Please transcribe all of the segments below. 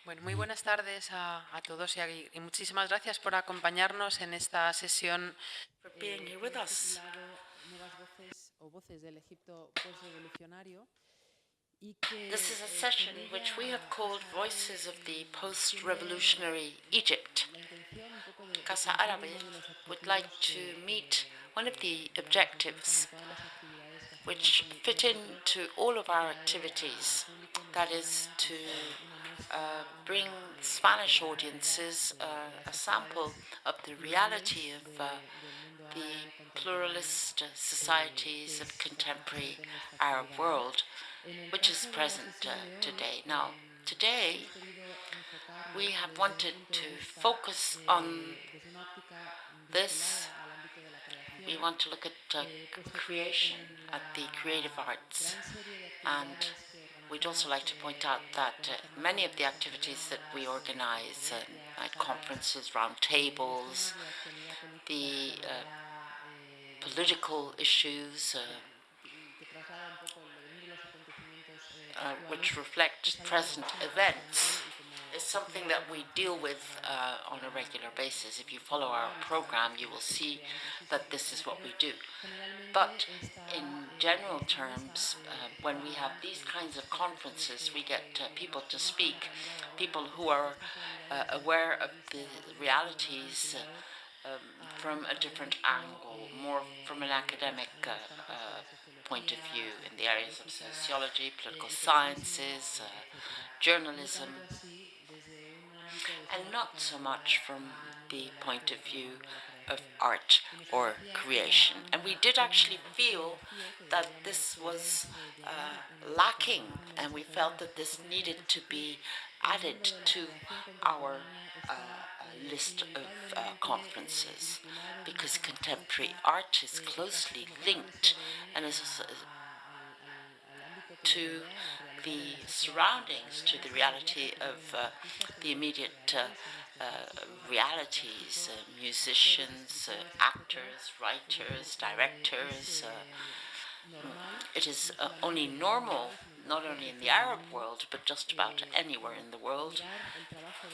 Bueno, muy buenas tardes a todos y muchísimas gracias por acompañarnos en esta sesión being here with us. Nuevas voces o voces del Egipto postrevolucionario. This is a session which we have called Voices of the Post-Revolutionary Egypt. Casa Árabe would like to meet one of the objectives which fit into all of our activities, that is to bring Spanish audiences a sample of the reality of the pluralist societies of contemporary Arab world, which is present today. Now, today we have wanted to focus on this. We want to look at creation, at the creative arts, and we'd also like to point out that many of the activities that we organize, like conferences, round tables, the political issues, which reflect present events, is something that we deal with on a regular basis. If you follow our program, you will see that this is what we do. But in general terms, when we have these kinds of conferences, we get people to speak, people who are aware of the realities from a different angle, more from an academic point of view in the areas of sociology, political sciences, journalism, and not so much from the point of view of art or creation. And we did actually feel that this was lacking, and we felt that this needed to be added to our list of conferences, because contemporary art is closely linked and is to the surroundings, to the reality of the immediate realities, musicians, actors, writers, directors. It is only normal, not only in the Arab world, but just about anywhere in the world,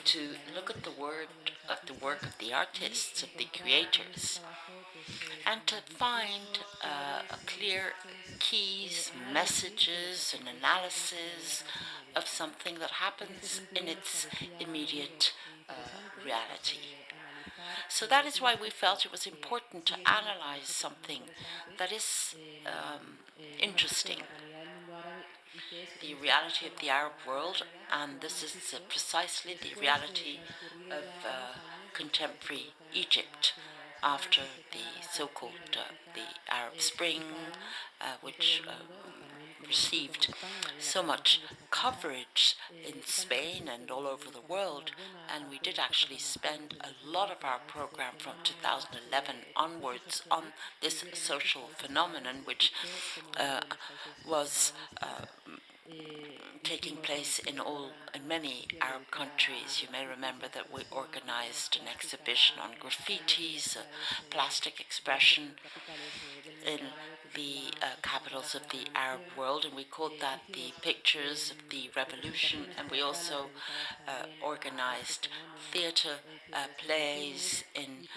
to look at the work of the artists, of the creators, and to find clear keys, messages, and analysis of something that happens in its immediate reality. So that is why we felt it was important to analyze something that is interesting, the reality of the Arab world, and this is precisely the reality of contemporary Egypt after the so-called the Arab Spring, which received so much coverage in Spain and all over the world, and we did actually spend a lot of our program from 2011 onwards on this social phenomenon, which was taking place in many Arab countries. You may remember that we organized an exhibition on graffitis, plastic expression, in the capitals of the Arab world, and we called that the Pictures of the Revolution. And we also organized theater plays in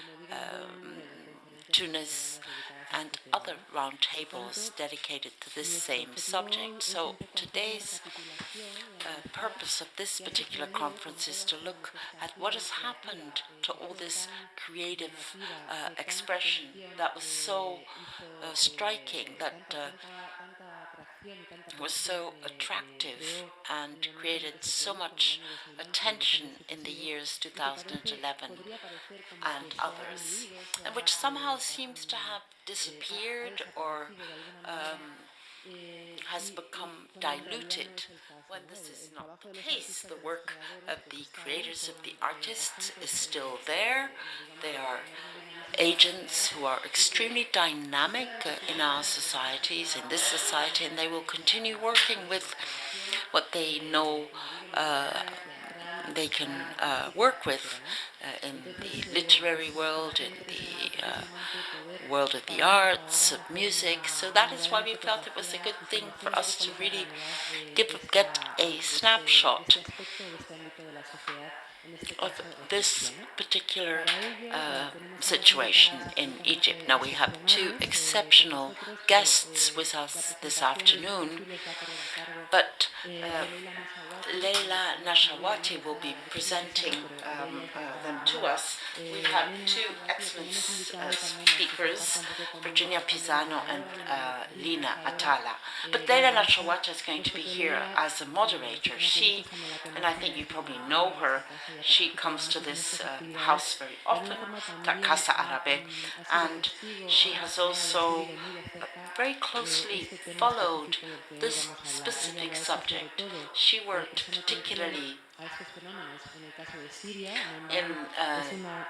Tunis, and other round tables dedicated to this same subject. So today's purpose of this particular conference is to look at what has happened to all this creative expression that was so striking, that was so attractive and created so much attention in the years 2011 and others, and which somehow seems to have disappeared or has become diluted, when this is not the case. The work of the creators, of the artists, is still there. They are agents who are extremely dynamic in our societies, in this society, and they will continue working with what they know they can work with. in the literary world, in the world of the arts, of music. So that is why we felt it was a good thing for us to really get a snapshot of this particular situation in Egypt. Now we have two exceptional guests with us this afternoon, but Leila Nachawati will be presenting them to us. We've had two excellent speakers, Virginia Pisano and Lina Attalah. But Leila Nachawati is going to be here as a moderator. She, and I think you probably know her, she comes to this house very often, La Casa Árabe, and she has also very closely followed this specific subject. She worked particularly in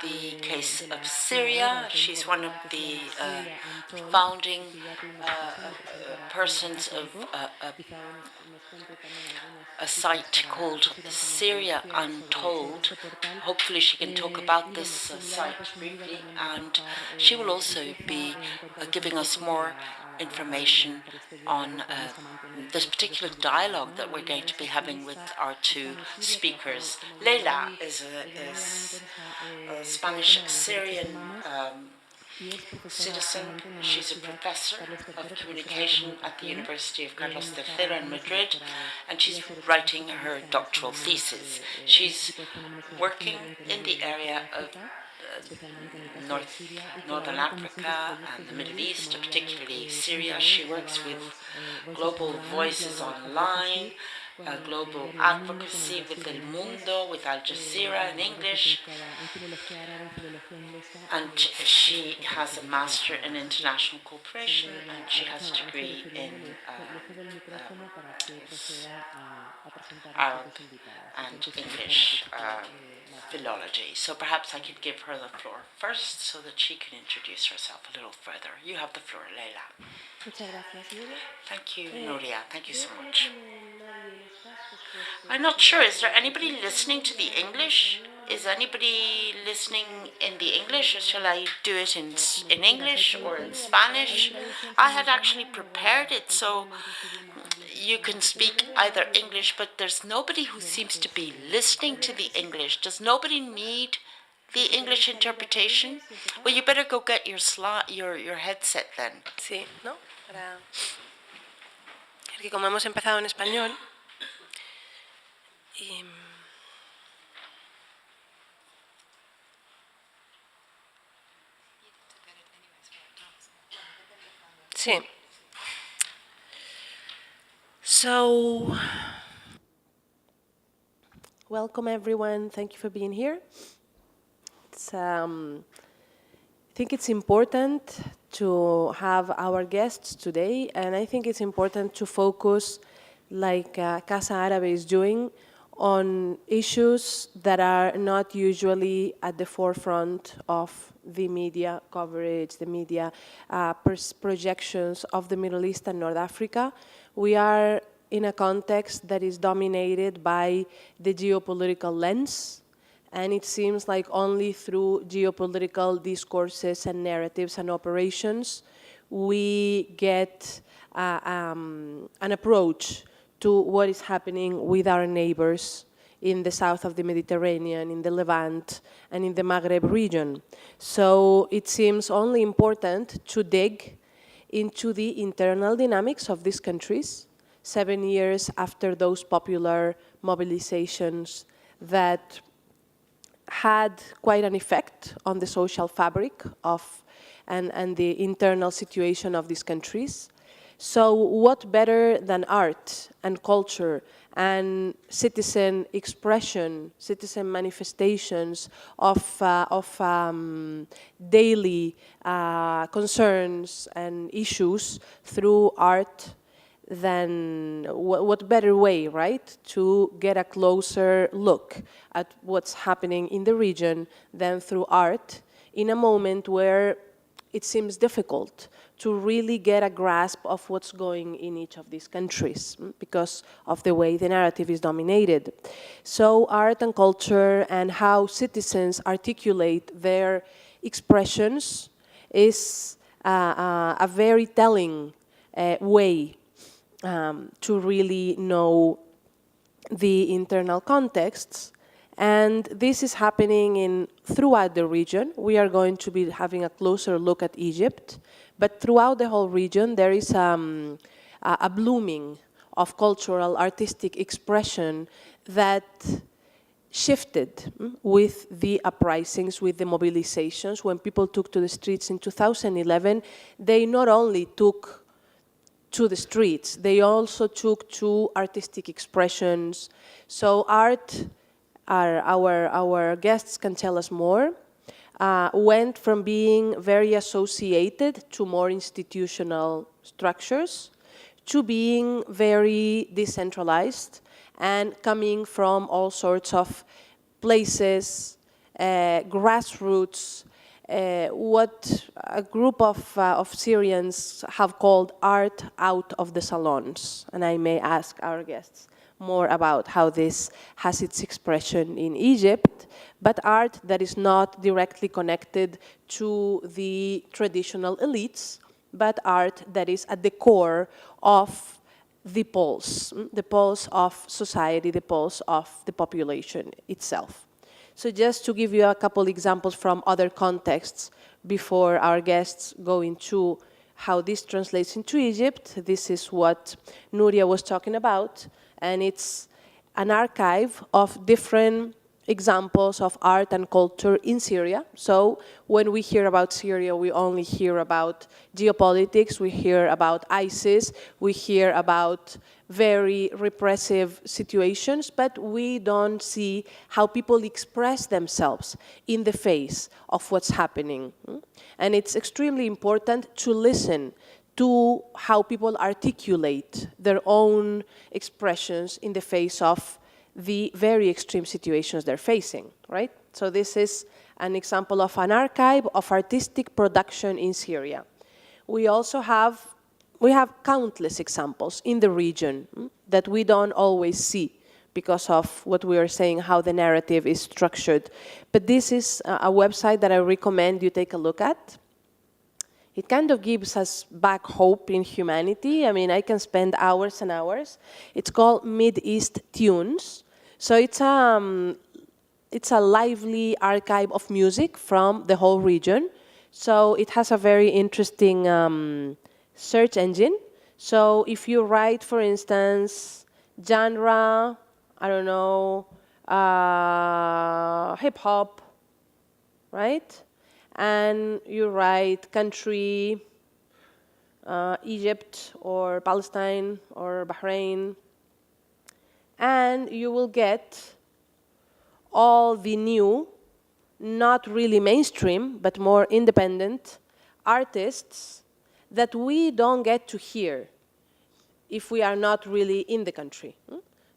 the case of Syria. She's one of the founding persons of a site called Syria Untold. Hopefully she can talk about this site briefly, and she will also be giving us more information on this particular dialogue that we're going to be having with our two speakers. Leila is a Spanish-Syrian citizen. She's a professor of communication at the University of Carlos III in Madrid, and she's writing her doctoral thesis. She's working in the area of Northern Africa and the Middle East, particularly Syria. She works with Global Voices Online, global advocacy with El Mundo, with Al Jazeera in English, and she has a master in international cooperation, and she has a degree in Arab and English philology. So perhaps I could give her the floor first so that she can introduce herself a little further. You have the floor, Leila. Thank you, Nuria. Thank you so much. I'm not sure. Is there anybody listening to the English? Is anybody listening in the English, or shall I do it in English or in Spanish? I had actually prepared it so you can speak either English, but there's nobody who seems to be listening to the English. Does nobody need the English interpretation? Well, you better go get your headset then. Sí, ¿no? Porque como hemos empezado en español y sí. So, welcome everyone. Thank you for being here. I think it's important to have our guests today, and I think it's important to focus, like Casa Árabe is doing, on issues that are not usually at the forefront of the media coverage, the media projections of the Middle East and North Africa. We are in a context that is dominated by the geopolitical lens, and it seems like only through geopolitical discourses and narratives and operations we get an approach to what is happening with our neighbors in the south of the Mediterranean, in the Levant, and in the Maghreb region. So it seems only important to dig into the internal dynamics of these countries, 7 years after those popular mobilizations that had quite an effect on the social fabric of and the internal situation of these countries. So what better than art and culture and citizen expression, citizen manifestations of daily concerns and issues through art, then what better way, right, to get a closer look at what's happening in the region than through art in a moment where it seems difficult to really get a grasp of what's going in each of these countries because of the way the narrative is dominated. So art and culture and how citizens articulate their expressions is a very telling way to really know the internal contexts. And this is happening throughout the region. We are going to be having a closer look at Egypt, but throughout the whole region there is a blooming of cultural, artistic expression that shifted with the uprisings, with the mobilizations. When people took to the streets in 2011, they not only took to the streets, they also took to artistic expressions. So art, our guests can tell us more, went from being very associated to more institutional structures to being very decentralized and coming from all sorts of places, grassroots, what a group of Syrians have called art out of the salons. And I may ask our guests more about how this has its expression in Egypt, but art that is not directly connected to the traditional elites, but art that is at the core of the pulse of society, the pulse of the population itself. So just to give you a couple examples from other contexts before our guests go into how this translates into Egypt, this is what Nuria was talking about, and it's an archive of different examples of art and culture in Syria. So when we hear about Syria, we only hear about geopolitics, we hear about ISIS, we hear about very repressive situations, but we don't see how people express themselves in the face of what's happening. And it's extremely important to listen to how people articulate their own expressions in the face of the very extreme situations they're facing, right? So this is an example of an archive of artistic production in Syria. We also have countless examples in the region that we don't always see because of what we are saying, how the narrative is structured. But this is a website that I recommend you take a look at. It kind of gives us back hope in humanity. I mean, I can spend hours and hours. It's called Mideast Tunes. So it's a lively archive of music from the whole region. So it has a very interesting search engine. So if you write, for instance, genre, I don't know, hip hop, right? And you write country, Egypt or Palestine or Bahrain, and you will get all the new, not really mainstream, but more independent artists that we don't get to hear if we are not really in the country.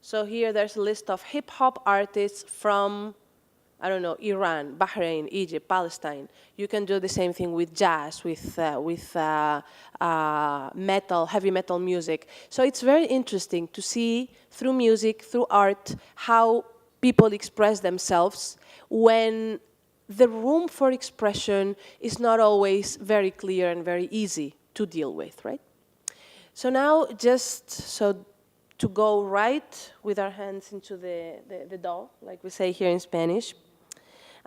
So here there's a list of hip-hop artists from, I don't know, Iran, Bahrain, Egypt, Palestine. You can do the same thing with jazz, with metal, heavy metal music. So it's very interesting to see through music, through art, how people express themselves when the room for expression is not always very clear and very easy to deal with, right? So now just so to go right with our hands into the dough, like we say here in Spanish,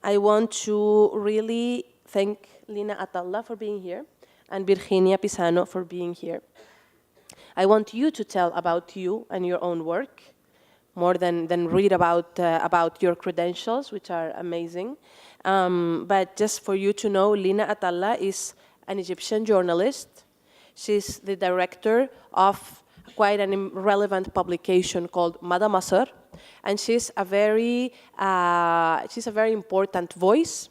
I want to really thank Lina Attalah for being here and Virginia Pisano for being here. I want you to tell about you and your own work, more than read about your credentials, which are amazing. But just for you to know, Lina Attalah is an Egyptian journalist. She's the director of quite an relevant publication called Madame Masr, and she's a very important voice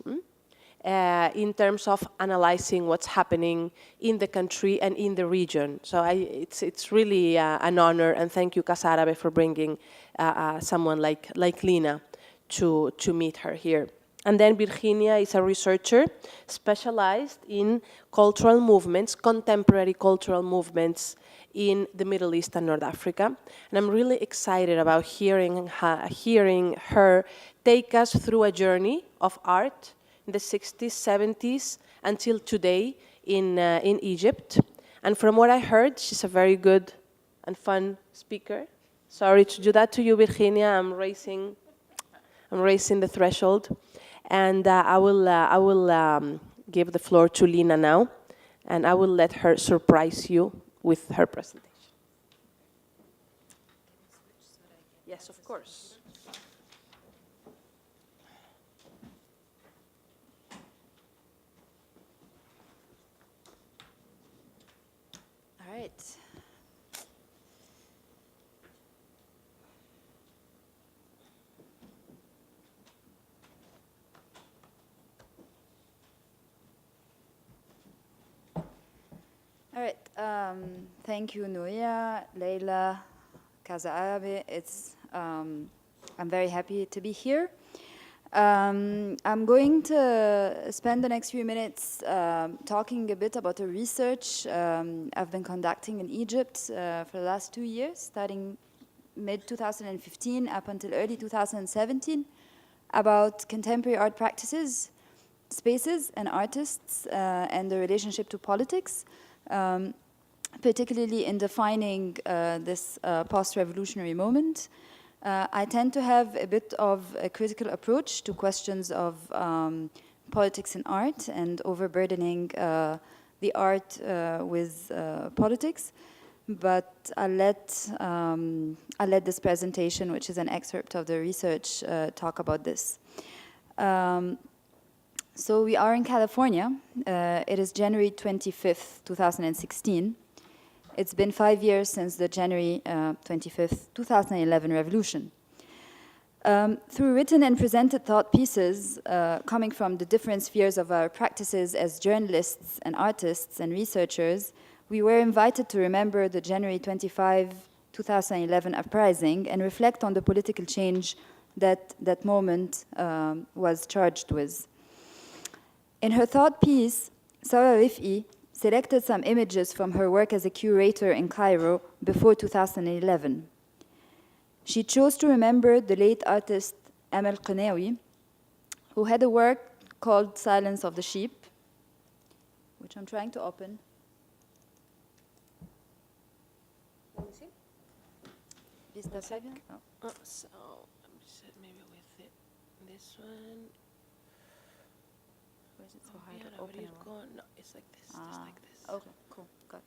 in terms of analyzing what's happening in the country and in the region. So it's really an honor, and thank you, Casa Árabe, for bringing someone like Lina to meet her here. And then Virginia is a researcher specialized in cultural movements, contemporary cultural movements in the Middle East and North Africa. And I'm really excited about hearing her take us through a journey of art in the 60s, 70s, until today in Egypt. And from what I heard, she's a very good and fun speaker. Sorry to do that to you, Virginia. I'm raising the threshold. And I will give the floor to Lina now, and I will let her surprise you with her presentation. Yes, of course. All right. All right. Thank you, Nuria, Leila, Casa Arabe. I'm very happy to be here. I'm going to spend the next few minutes talking a bit about the research I've been conducting in Egypt for the last 2 years, starting mid-2015 up until early 2017, about contemporary art practices, spaces, and artists, and the relationship to politics, particularly in defining this post-revolutionary moment. I tend to have a bit of a critical approach to questions of politics and art and overburdening the art with politics. But I'll let this presentation, which is an excerpt of the research, talk about this. So we are in California. It is January 25th, 2016. It's been 5 years since the January 25th, 2011 revolution. Through written and presented thought pieces coming from the different spheres of our practices as journalists and artists and researchers, we were invited to remember the January 25, 2011 uprising and reflect on the political change that that moment was charged with. In her thought piece, Sarah Rif'i selected some images from her work as a curator in Cairo before 2011. She chose to remember the late artist Amal Qanawi, who had a work called Silence of the Sheep, which I'm trying to open. Let me see. Is that second? Oh. So maybe with this one. Where is it so hard to open? No, it's like this. Just like this. Okay, cool, got it.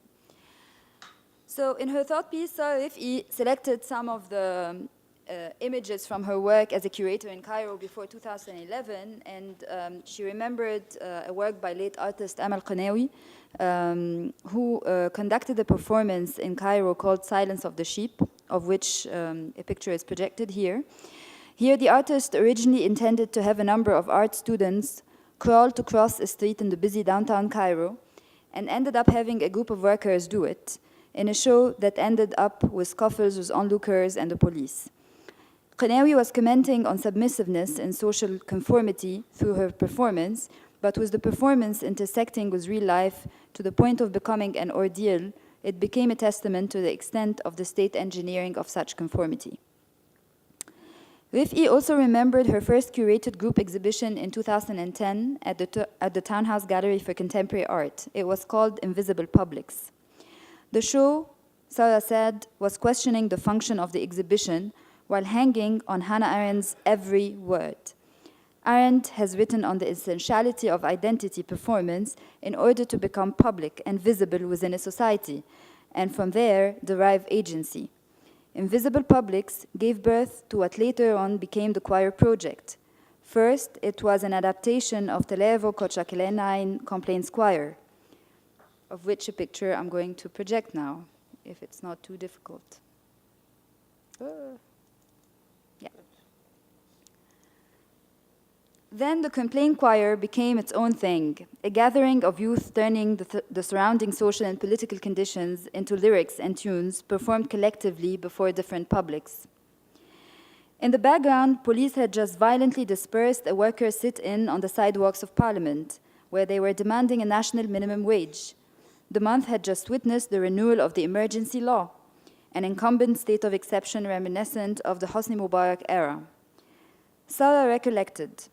So in her thought piece, Sarah Rif'i selected some of the images from her work as a curator in Cairo before 2011, and she remembered a work by late artist Amal Qanawi, who conducted a performance in Cairo called Silence of the Sheep, of which a picture is projected here. Here, the artist originally intended to have a number of art students crawl to cross a street in the busy downtown Cairo, and ended up having a group of workers do it in a show that ended up with scuffles with onlookers and the police. Qanawi was commenting on submissiveness and social conformity through her performance, but with the performance intersecting with real life to the point of becoming an ordeal, it became a testament to the extent of the state engineering of such conformity. Rif'i also remembered her first curated group exhibition in 2010 at the Townhouse Gallery for Contemporary Art. It was called Invisible Publics. The show, Sarah said, was questioning the function of the exhibition while hanging on Hannah Arendt's every word. Arendt has written on the essentiality of identity performance in order to become public and visible within a society, and from there derive agency. Invisible Publics gave birth to what later on became the choir project. First, it was an adaptation of Televo Kochakilenain Complaints Choir, of which a picture I'm going to project now, if it's not too difficult. Yeah. Then the Complaint Choir became its own thing, a gathering of youth turning the surrounding social and political conditions into lyrics and tunes performed collectively before different publics. In the background, police had just violently dispersed a workers' sit-in on the sidewalks of Parliament, where they were demanding a national minimum wage. The month had just witnessed the renewal of the emergency law, an incumbent state of exception reminiscent of the Hosni Mubarak era. Sarah recollected.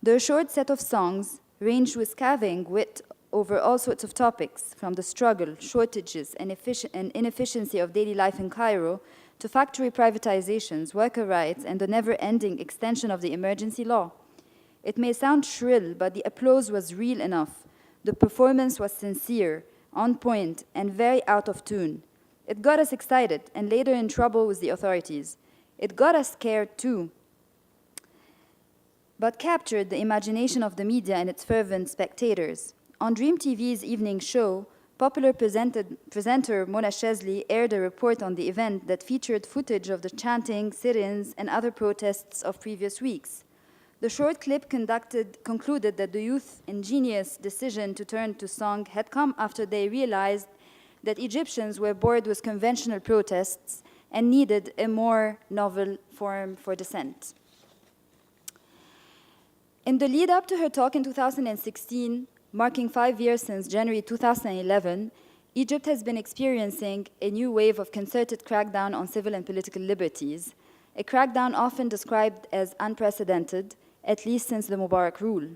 Their short set of songs ranged with scathing wit over all sorts of topics, from the struggle, shortages, and inefficiency of daily life in Cairo to factory privatizations, worker rights, and the never-ending extension of the emergency law. It may sound shrill, but the applause was real enough. The performance was sincere, on point, and very out of tune. It got us excited, and later in trouble with the authorities. It got us scared too, but captured the imagination of the media and its fervent spectators. On Dream TV's evening show, popular presenter Mona Shazli aired a report on the event that featured footage of the chanting, sit-ins, and other protests of previous weeks. The short clip concluded that the youth's ingenious decision to turn to song had come after they realized that Egyptians were bored with conventional protests and needed a more novel form for dissent. In the lead up to her talk in 2016, marking 5 years since January 2011, Egypt has been experiencing a new wave of concerted crackdown on civil and political liberties, a crackdown often described as unprecedented, at least since the Mubarak rule.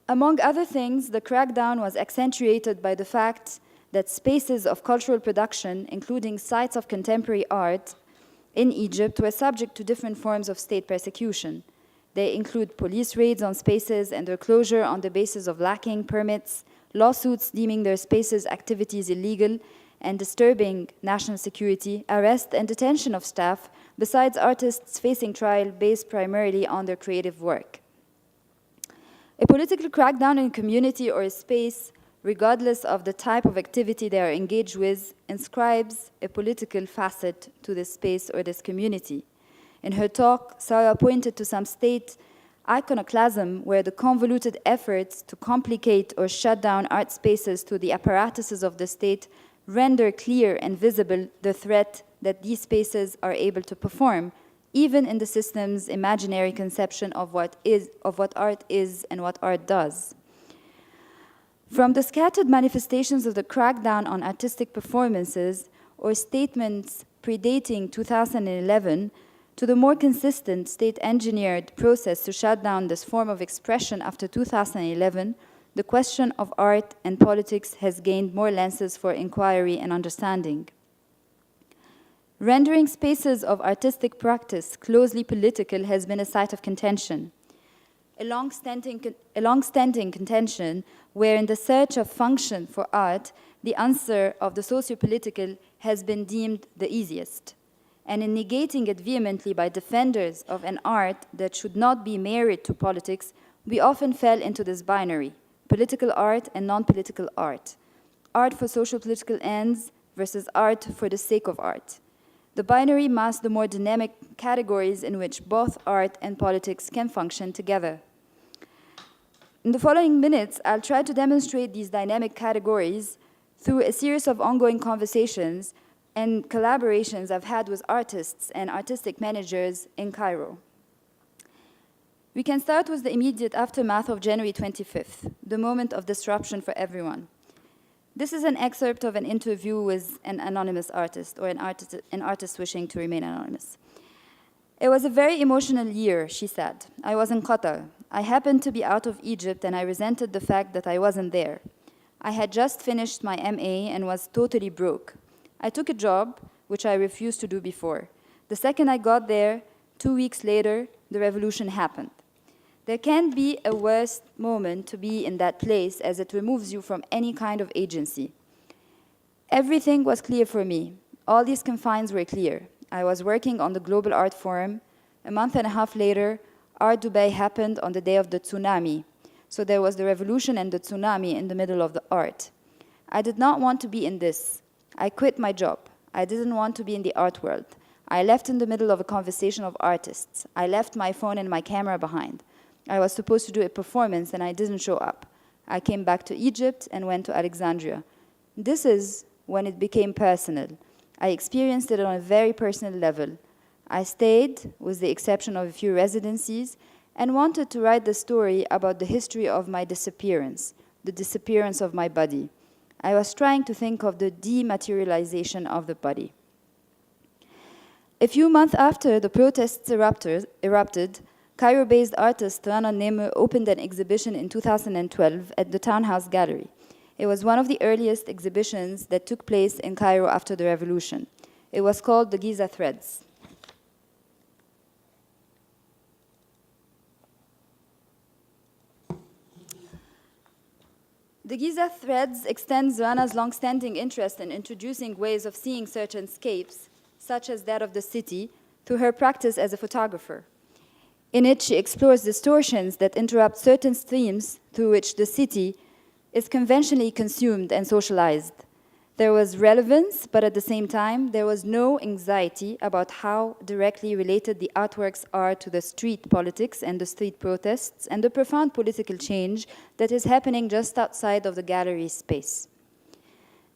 Among other things, the crackdown was accentuated by the fact that spaces of cultural production, including sites of contemporary art in Egypt, were subject to different forms of state persecution. They include police raids on spaces and their closure on the basis of lacking permits, lawsuits deeming their spaces' activities illegal and disturbing national security, arrest and detention of staff, besides artists facing trial based primarily on their creative work. A political crackdown in a community or a space, regardless of the type of activity they are engaged with, inscribes a political facet to this space or this community. In her talk, Sarah pointed to some state iconoclasm where the convoluted efforts to complicate or shut down art spaces to the apparatuses of the state render clear and visible the threat that these spaces are able to perform, even in the system's imaginary conception of what art is and what art does. From the scattered manifestations of the crackdown on artistic performances or statements predating 2011 to the more consistent state-engineered process to shut down this form of expression after 2011, the question of art and politics has gained more lenses for inquiry and understanding. Rendering spaces of artistic practice closely political has been a site of contention. A long-standing contention where in the search of function for art, the answer of the socio-political has been deemed the easiest. And in negating it vehemently by defenders of an art that should not be married to politics, we often fell into this binary, political art and non-political art. Art for social political ends versus art for the sake of art. The binary masks the more dynamic categories in which both art and politics can function together. In the following minutes, I'll try to demonstrate these dynamic categories through a series of ongoing conversations and collaborations I've had with artists and artistic managers in Cairo. We can start with the immediate aftermath of January 25th, the moment of disruption for everyone. This is an excerpt of an interview with an anonymous artist, or an artist wishing to remain anonymous. It was a very emotional year, she said. I was in Qatar. I happened to be out of Egypt and I resented the fact that I wasn't there. I had just finished my MA and was totally broke. I took a job, which I refused to do before. The second I got there, 2 weeks later, the revolution happened. There can't be a worse moment to be in that place as it removes you from any kind of agency. Everything was clear for me. All these confines were clear. I was working on the Global Art Forum. A month and a half later, Art Dubai happened on the day of the tsunami. So there was the revolution and the tsunami in the middle of the art. I did not want to be in this. I quit my job. I didn't want to be in the art world. I left in the middle of a conversation of artists. I left my phone and my camera behind. I was supposed to do a performance and I didn't show up. I came back to Egypt and went to Alexandria. This is when it became personal. I experienced it on a very personal level. I stayed, with the exception of a few residencies, and wanted to write the story about the history of my disappearance, the disappearance of my body. I was trying to think of the dematerialization of the body. A few months after the protests erupted, Cairo-based artist Rana Neme opened an exhibition in 2012 at the Townhouse Gallery. It was one of the earliest exhibitions that took place in Cairo after the revolution. It was called the Giza Threads. The Giza Threads extends Rana's long-standing interest in introducing ways of seeing certain scapes, such as that of the city, through her practice as a photographer. In it, she explores distortions that interrupt certain streams through which the city is conventionally consumed and socialized. There was relevance, but at the same time, there was no anxiety about how directly related the artworks are to the street politics and the street protests and the profound political change that is happening just outside of the gallery space.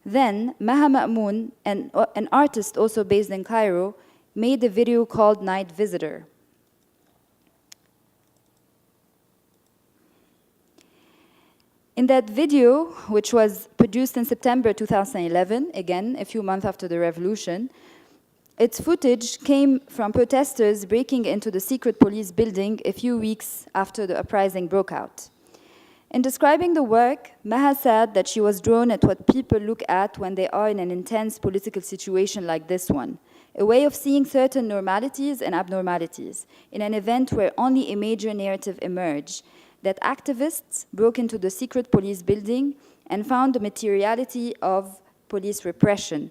Then, Maha Ma'moon, an artist also based in Cairo, made a video called Night Visitor. In that video, which was produced in September 2011, again, a few months after the revolution, its footage came from protesters breaking into the secret police building a few weeks after the uprising broke out. In describing the work, Maha said that she was drawn at what people look at when they are in an intense political situation like this one, a way of seeing certain normalities and abnormalities in an event where only a major narrative emerged, that activists broke into the secret police building and found the materiality of police repression,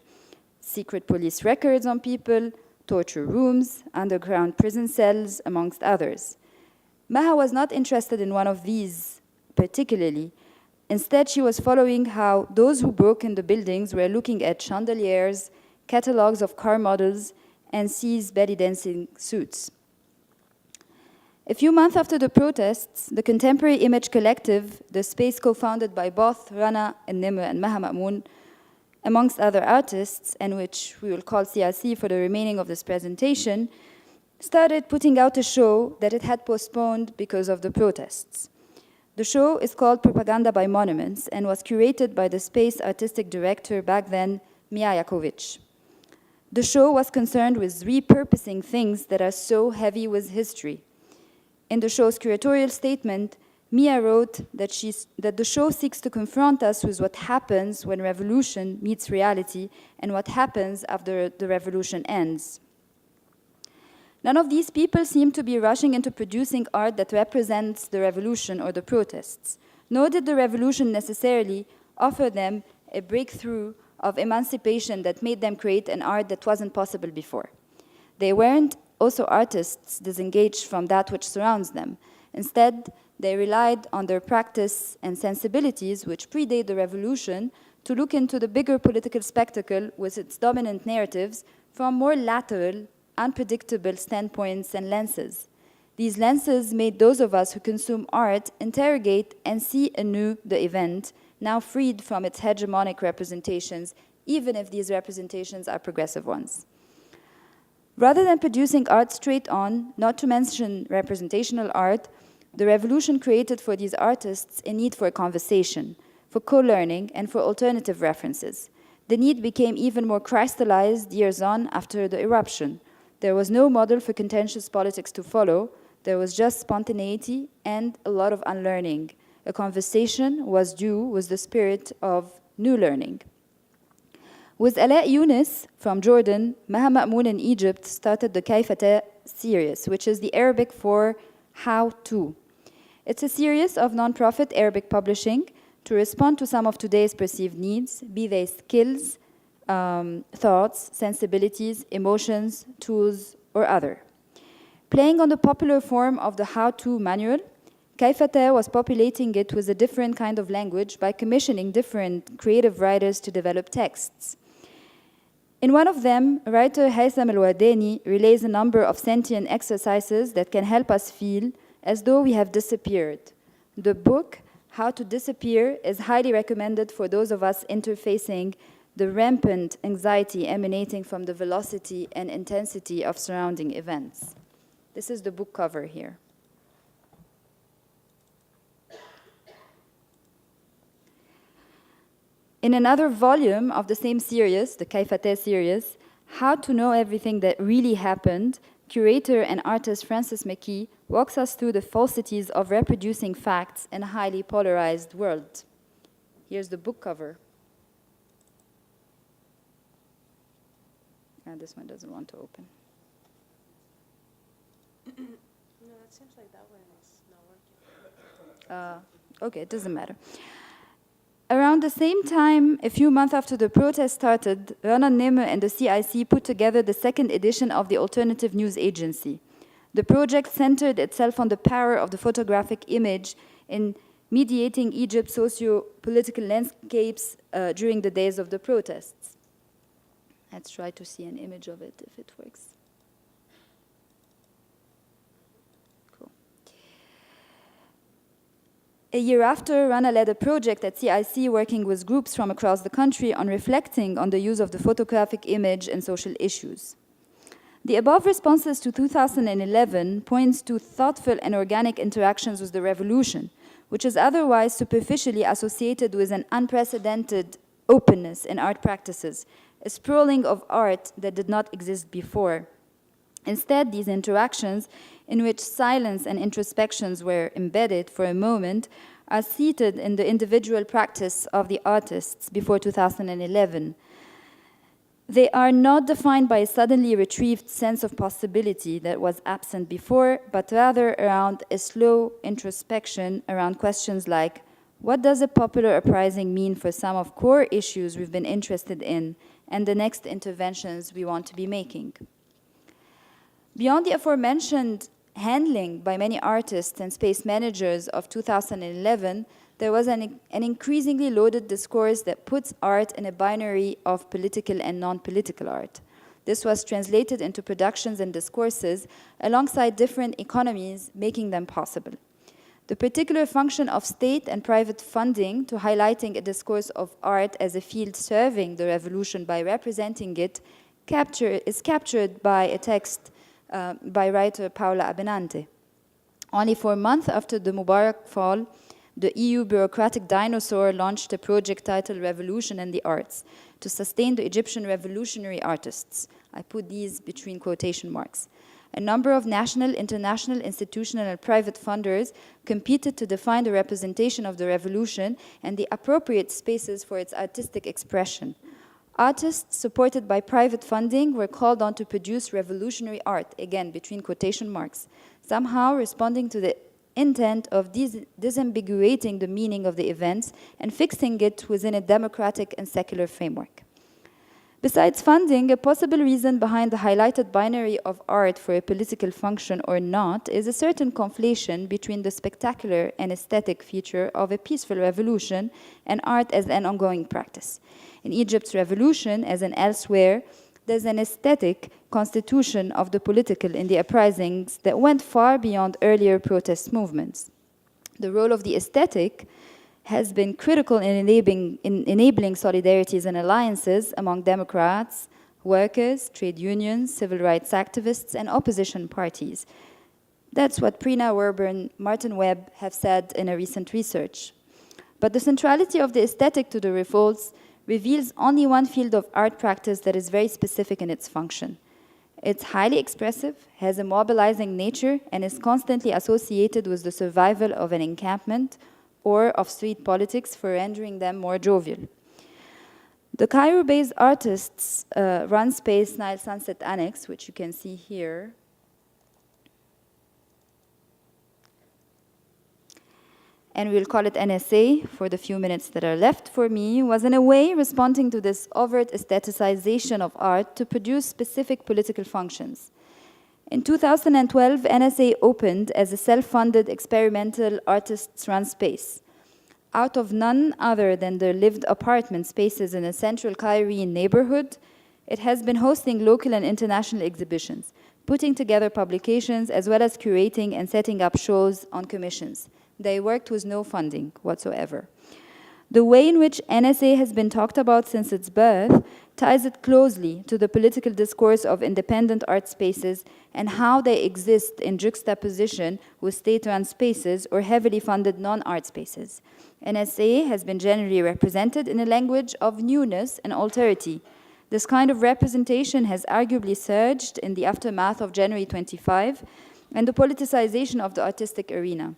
secret police records on people, torture rooms, underground prison cells, amongst others. Maha was not interested in one of these particularly. Instead, she was following how those who broke in the buildings were looking at chandeliers, catalogs of car models, and seized belly dancing suits. A few months after the protests, the Contemporary Image Collective, the space co-founded by both Rana Neme and Maha Ma'moon, amongst other artists, and which we will call CRC for the remaining of this presentation, started putting out a show that it had postponed because of the protests. The show is called Propaganda by Monuments and was curated by the space artistic director back then, Mia Jakovic. The show was concerned with repurposing things that are so heavy with history. In the show's curatorial statement, Mia wrote that the show seeks to confront us with what happens when revolution meets reality and what happens after the revolution ends. None of these people seem to be rushing into producing art that represents the revolution or the protests, nor did the revolution necessarily offer them a breakthrough of emancipation that made them create an art that wasn't possible before. They weren't also artists disengaged from that which surrounds them. Instead, they relied on their practice and sensibilities, which predate the revolution, to look into the bigger political spectacle with its dominant narratives from more lateral, unpredictable standpoints and lenses. These lenses made those of us who consume art interrogate and see anew the event, now freed from its hegemonic representations, even if these representations are progressive ones. Rather than producing art straight on, not to mention representational art, the revolution created for these artists a need for a conversation, for co-learning, and for alternative references. The need became even more crystallized years on after the eruption. There was no model for contentious politics to follow. There was just spontaneity and a lot of unlearning. A conversation was due with the spirit of new learning. With Ala Yunus from Jordan, Maha Ma'moon in Egypt started the Kaifata series, which is the Arabic for how to. It's a series of non-profit Arabic publishing to respond to some of today's perceived needs, be they skills, thoughts, sensibilities, emotions, tools, or other. Playing on the popular form of the how-to manual, Kaifata was populating it with a different kind of language by commissioning different creative writers to develop texts. In one of them, writer Haytham al-Wadani relays a number of sentient exercises that can help us feel as though we have disappeared. The book, How to Disappear, is highly recommended for those of us interfacing the rampant anxiety emanating from the velocity and intensity of surrounding events. This is the book cover here. In another volume of the same series, the Kaifate series, How to Know Everything That Really Happened, curator and artist Francis McKee walks us through the falsities of reproducing facts in a highly polarized world. Here's the book cover. And this one doesn't want to open. No, it seems like that one is not working. Okay, it doesn't matter. Around the same time, a few months after the protest started, Rana Neme and the CIC put together the second edition of the Alternative News Agency. The project centered itself on the power of the photographic image in mediating Egypt's socio-political landscapes during the days of the protests. Let's try to see an image of it if it works. A year after, Rana led a project at CIC working with groups from across the country on reflecting on the use of the photographic image in social issues. The above responses to 2011 points to thoughtful and organic interactions with the revolution, which is otherwise superficially associated with an unprecedented openness in art practices, a sprawling of art that did not exist before. Instead, these interactions, in which silence and introspections were embedded for a moment, are seated in the individual practice of the artists before 2011. They are not defined by a suddenly retrieved sense of possibility that was absent before, but rather around a slow introspection around questions like, what does a popular uprising mean for some of core issues we've been interested in, and the next interventions we want to be making? Beyond the aforementioned handling by many artists and space managers of 2011, there was an increasingly loaded discourse that puts art in a binary of political and non-political art. This was translated into productions and discourses alongside different economies, making them possible. The particular function of state and private funding to highlighting a discourse of art as a field serving the revolution by representing it is captured by a text by writer Paola Abenante. Only 4 months after the Mubarak fall, the EU bureaucratic dinosaur launched a project titled Revolution and the Arts to sustain the Egyptian revolutionary artists. I put these between quotation marks. A number of national, international, institutional, and private funders competed to define the representation of the revolution and the appropriate spaces for its artistic expression. Artists supported by private funding were called on to produce revolutionary art, again between quotation marks, somehow responding to the intent of disambiguating the meaning of the events and fixing it within a democratic and secular framework. Besides funding, a possible reason behind the highlighted binary of art for a political function or not is a certain conflation between the spectacular and aesthetic feature of a peaceful revolution and art as an ongoing practice. In Egypt's revolution, as in elsewhere, there's an aesthetic constitution of the political in the uprisings that went far beyond earlier protest movements. The role of the aesthetic has been critical in enabling solidarities and alliances among Democrats, workers, trade unions, civil rights activists, and opposition parties. That's what Prina Werburn, Martin Webb have said in a recent research. But the centrality of the aesthetic to the revolts reveals only one field of art practice that is very specific in its function. It's highly expressive, has a mobilizing nature, and is constantly associated with the survival of an encampment or of street politics for rendering them more jovial. The Cairo-based artists run space Nile Sunset Annex, which you can see here, and we'll call it NSA for the few minutes that are left for me, was in a way responding to this overt aestheticization of art to produce specific political functions. In 2012, NSA opened as a self-funded experimental artists-run space. Out of none other than the lived apartment spaces in a central Cairene neighborhood, it has been hosting local and international exhibitions, putting together publications, as well as curating and setting up shows on commissions. They worked with no funding whatsoever. The way in which NSA has been talked about since its birth ties it closely to the political discourse of independent art spaces and how they exist in juxtaposition with state-run spaces or heavily funded non-art spaces. NSA has been generally represented in a language of newness and alterity. This kind of representation has arguably surged in the aftermath of January 25 and the politicization of the artistic arena.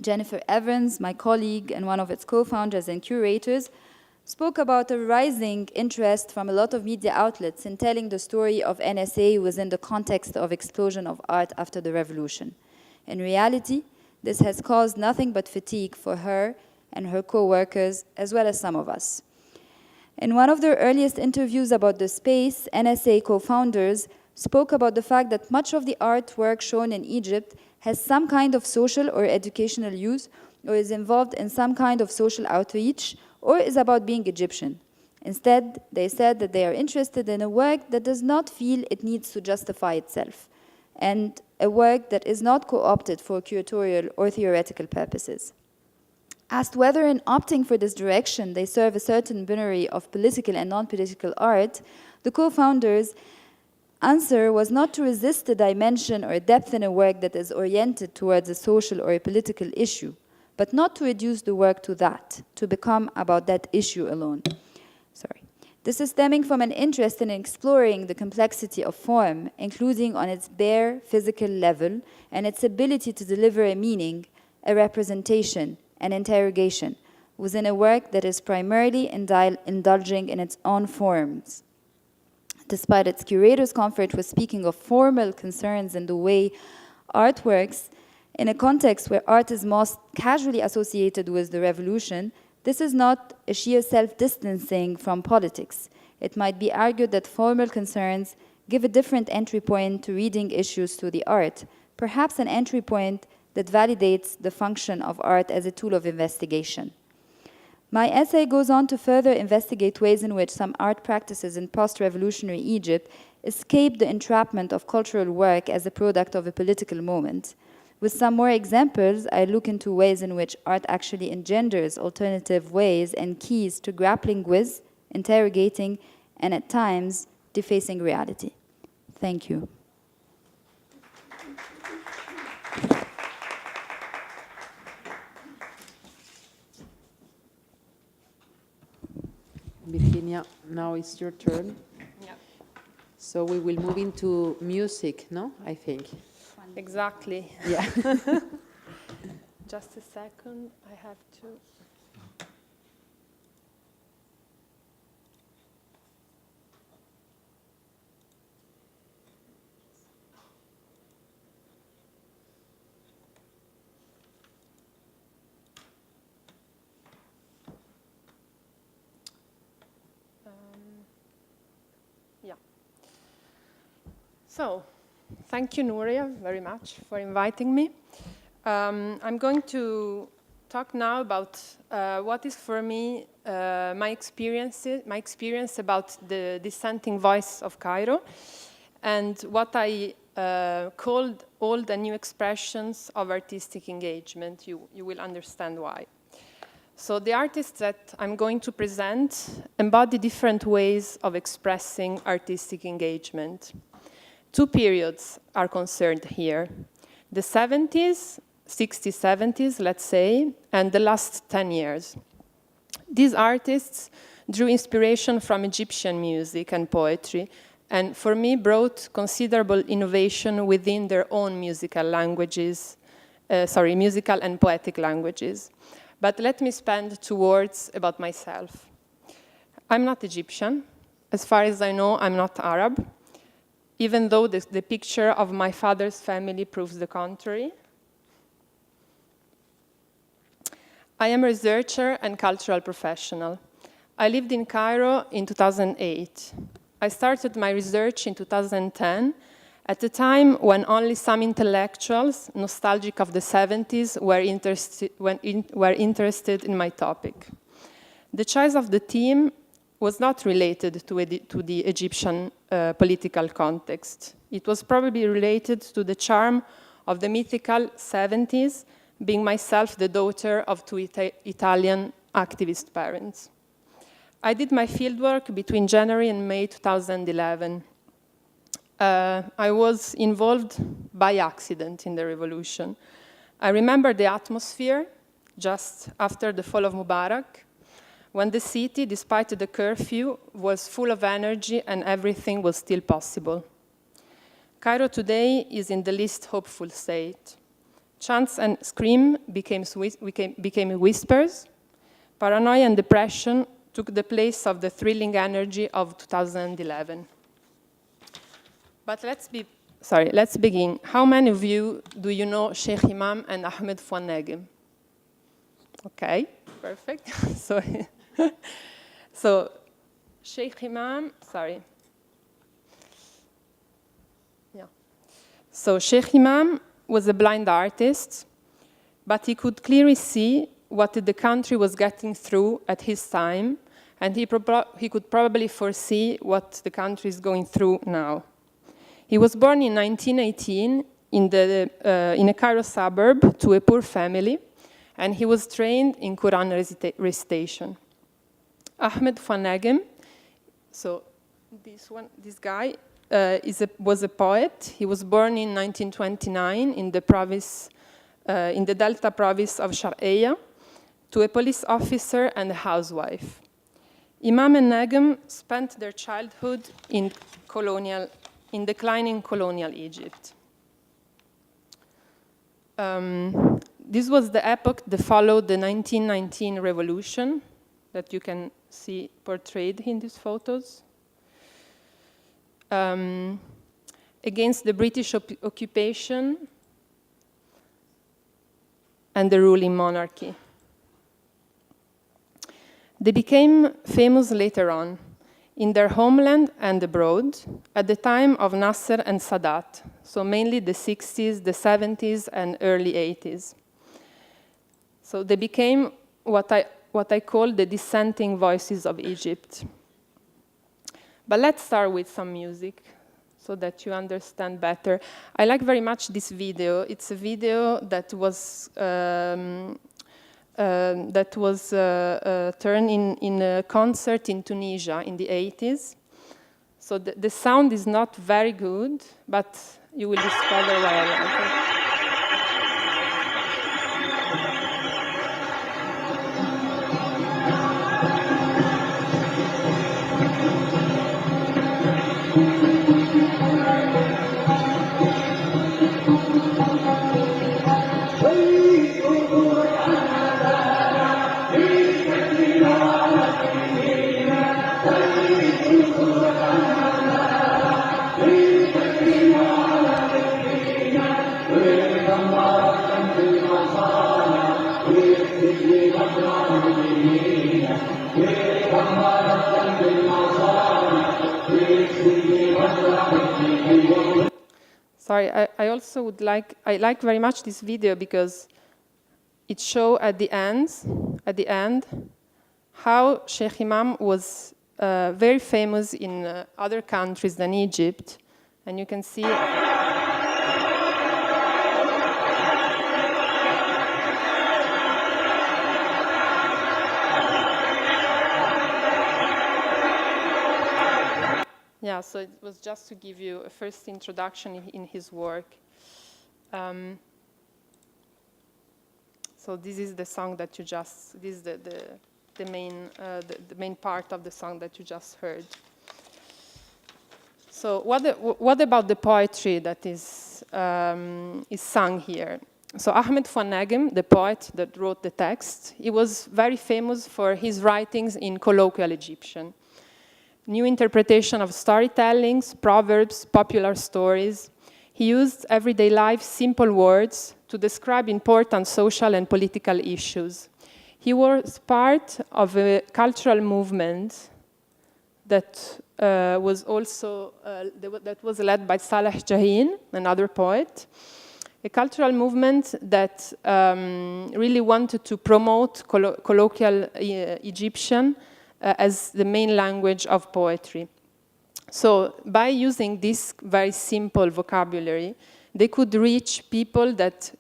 Jennifer Evans, my colleague and one of its co-founders and curators, spoke about a rising interest from a lot of media outlets in telling the story of NSA within the context of explosion of art after the revolution. In reality, this has caused nothing but fatigue for her and her co-workers, as well as some of us. In one of their earliest interviews about the space, NSA co-founders spoke about the fact that much of the artwork shown in Egypt has some kind of social or educational use, or is involved in some kind of social outreach, or is about being Egyptian. Instead, they said that they are interested in a work that does not feel it needs to justify itself, and a work that is not co-opted for curatorial or theoretical purposes. Asked whether in opting for this direction they serve a certain binary of political and non-political art, the co-founders' answer was not to resist the dimension or depth in a work that is oriented towards a social or a political issue, but not to reduce the work to that, to become about that issue alone. This is stemming from an interest in exploring the complexity of form, including on its bare physical level, and its ability to deliver a meaning, a representation, an interrogation, within a work that is primarily indulging in its own forms. Despite its curator's comfort with speaking of formal concerns in the way art works, in a context where art is most casually associated with the revolution, this is not a sheer self-distancing from politics. It might be argued that formal concerns give a different entry point to reading issues to the art, perhaps an entry point that validates the function of art as a tool of investigation. My essay goes on to further investigate ways in which some art practices in post-revolutionary Egypt escape the entrapment of cultural work as a product of a political moment. With some more examples, I look into ways in which art actually engenders alternative ways and keys to grappling with, interrogating, and at times, defacing reality. Thank you. Virginia, now it's your turn. Yeah. So we will move into music, no? I think. Exactly. Yeah. Just a second, I have to. Yeah. So, thank you, Nuria, very much for inviting me. I'm going to talk now about what is for me my experience about the dissenting voice of Cairo, and what I called old and new expressions of artistic engagement. You will understand why. So the artists that I'm going to present embody different ways of expressing artistic engagement. Two periods are concerned here. The 70s, 60s, 70s, let's say, and the last 10 years. These artists drew inspiration from Egyptian music and poetry, and for me brought considerable innovation within their own musical languages, musical and poetic languages. But let me spend 2 words about myself. I'm not Egyptian. As far as I know, I'm not Arab, even though the picture of my father's family proves the contrary. I am a researcher and cultural professional. I lived in Cairo in 2008. I started my research in 2010, at a time when only some intellectuals, nostalgic of the 70s, were interested in my topic. The choice of the theme was not related to the Egyptian political context. It was probably related to the charm of the mythical 70s, being myself the daughter of 2 Italian activist parents. I did my fieldwork between January and May 2011. I was involved by accident in the revolution. I remember the atmosphere just after the fall of Mubarak, when the city, despite the curfew, was full of energy and everything was still possible. Cairo today is in the least hopeful state. Chants and screams became whispers. Paranoia and depression took the place of the thrilling energy of 2011. But let's begin. How many of you do you know Sheikh Imam and Ahmed Fouad? Okay, perfect. So Sheikh Imam, So Sheikh Imam was a blind artist, but he could clearly see what the country was getting through at his time, and he could probably foresee what the country is going through now. He was born in 1918 in a Cairo suburb to a poor family, and he was trained in Quran recitation. Ahmed Fouad, so this guy was a poet. He was born in 1929 in the Delta province of Sharqiya, to a police officer and a housewife. Imam and Nagem spent their childhood in declining colonial Egypt. This was the epoch that followed the 1919 revolution that you can see portrayed in these photos. Against the British occupation and the ruling monarchy. They became famous later on, in their homeland and abroad, at the time of Nasser and Sadat, so mainly the 60s, the 70s, and early 80s. So they became what I call the dissenting voices of Egypt. But let's start with some music so that you understand better. I like very much this video. It's a video that was turned in a concert in Tunisia in the 80s. So the sound is not very good, but you will discover why I like it. Sorry, I also would like, I like very much this video because it shows at the end, how Sheikh Imam was very famous in other countries than Egypt. And you can see yeah, so it was just to give you a first introduction in his work. So this is the song that you just, this is the main part of the song that you just heard. So what about the poetry that is sung here? So Ahmed Fouad, the poet that wrote the text, he was very famous for his writings in colloquial Egyptian. New interpretation of storytellings, proverbs, popular stories. He used everyday life simple words to describe important social and political issues. He was part of a cultural movement that was also that was led by Saleh Jahin, another poet. A cultural movement that really wanted to promote colloquial Egyptian as the main language of poetry. So by using this very simple vocabulary, they could reach people that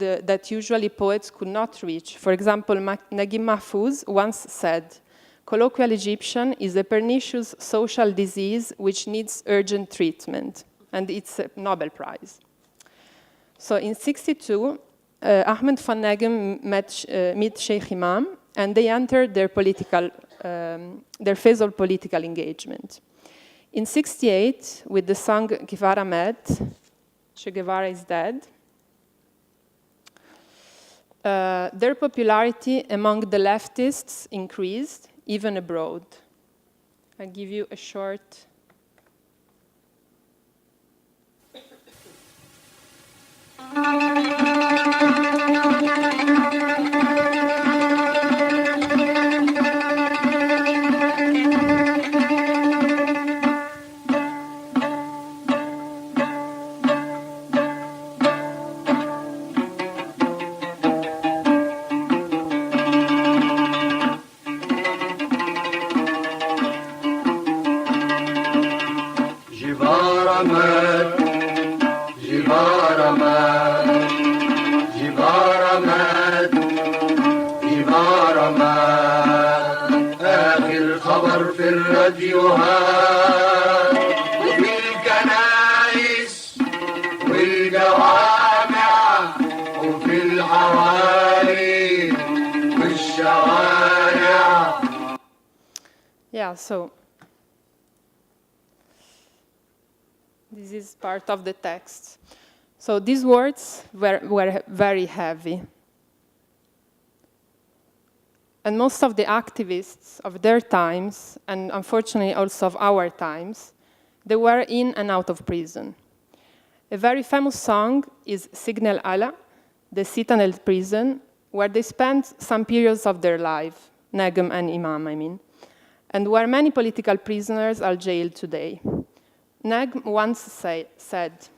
that usually poets could not reach. For example, Naguib Mahfouz once said, "Colloquial Egyptian is a pernicious social disease which needs urgent treatment," and it's a Nobel Prize. So in '62, Ahmed Van Negm met Sheikh Imam, and they entered their phase of political engagement. In '68, with the song Guevara Met, Che Guevara is dead, their popularity among the leftists increased, even abroad. I'll give you a short. Yeah, so this is part of the text. So these words were very heavy. And most of the activists of their times, and unfortunately also of our times, they were in and out of prison. A very famous song is Signal Allah, the Citadel prison, where they spent some periods of their life, Negm and Imam, I mean, and where many political prisoners are jailed today. Negm once said,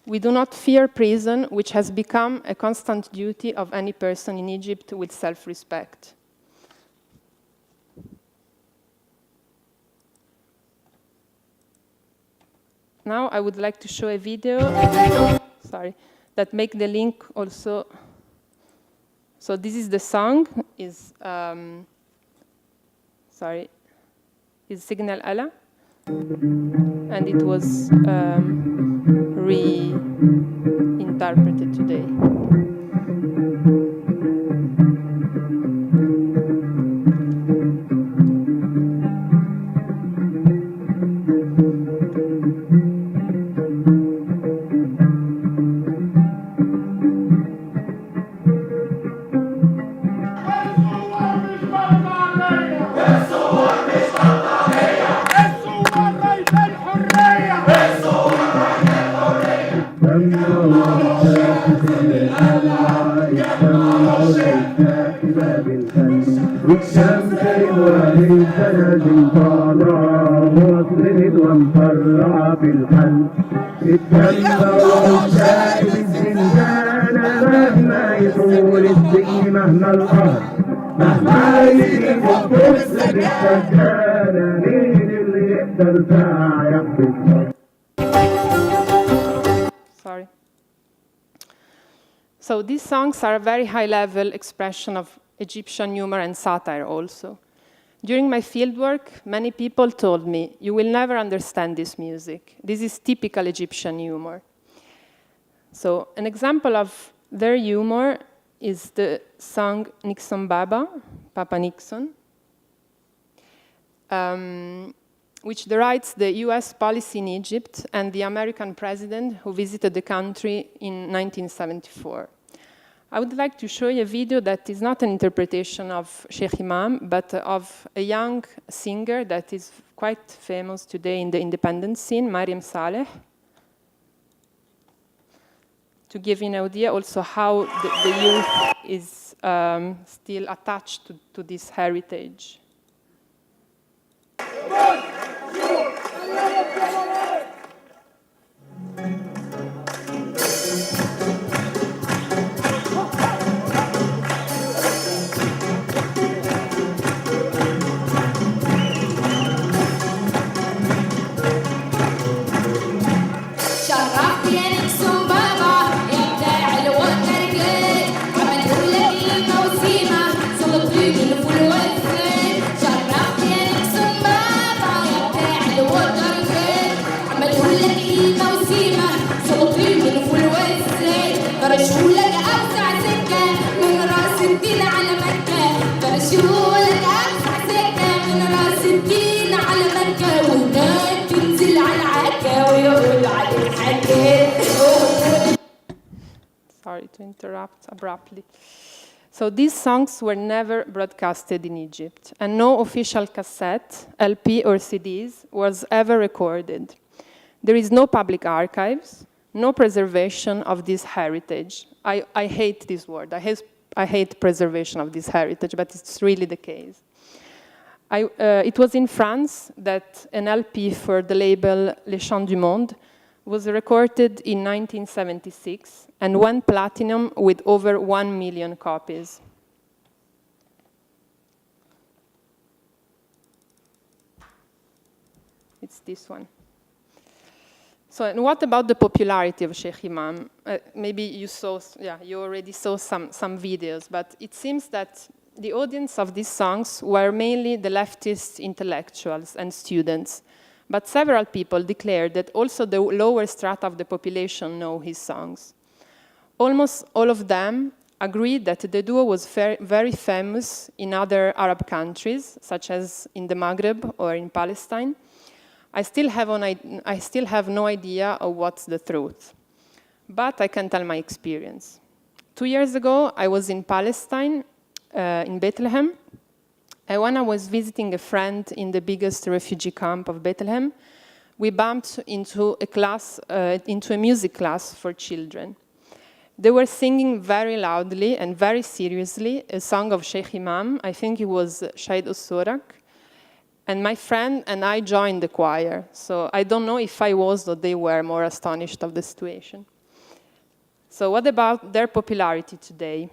"We do not fear prison, which has become a constant duty of any person in Egypt with self-respect." Now I would like to show a video, that make the link also. So this is the song, is Signal Allah, and it was reinterpreted today. Sorry. So these songs are a very high-level expression of Egyptian humor and satire also. During my fieldwork, many people told me, "You will never understand this music. This is typical Egyptian humor." So an example of their humor is the song Nixon Baba, Papa Nixon, which derided the US policy in Egypt and the American president who visited the country in 1974. I would like to show you a video that is not an interpretation of Sheikh Imam, but of a young singer that is quite famous today in the independent scene, Mariam Saleh, to give you an idea also how the youth is still attached to this heritage. شرفت يا نكسون بابا يا فرشولك أوسع سكة من راس الدين على مكة فرشولك أوسع سكة من راس الدين على مكة وهناك تنزل على عكا ويقول عليك حكيت. Sorry to interrupt abruptly. So these songs were never broadcasted in Egypt, and no official cassette, LP, or CDs was ever recorded. There is no public archives, no preservation of this heritage. I hate this word. I hate preservation of this heritage, but it's really the case. It was in France that an LP for the label Les Chants du Monde was recorded in 1976 and went platinum with over 1 million copies. It's this one. So, and what about the popularity of Sheikh Imam? Maybe you saw, you already saw some videos, but it seems that the audience of these songs were mainly the leftist intellectuals and students. But several people declared that also the lower strata of the population know his songs. Almost all of them agreed that the duo was very famous in other Arab countries, such as in the Maghreb or in Palestine. I still have no idea of what's the truth, but I can tell my experience. 2 years ago, I was in Palestine, in Bethlehem, and when I was visiting a friend in the biggest refugee camp of Bethlehem, we bumped into a music class for children. They were singing very loudly and very seriously a song of Sheikh Imam. I think it was Shahid Ussurak. And my friend and I joined the choir. So I don't know if I was or they were more astonished of the situation. So what about their popularity today?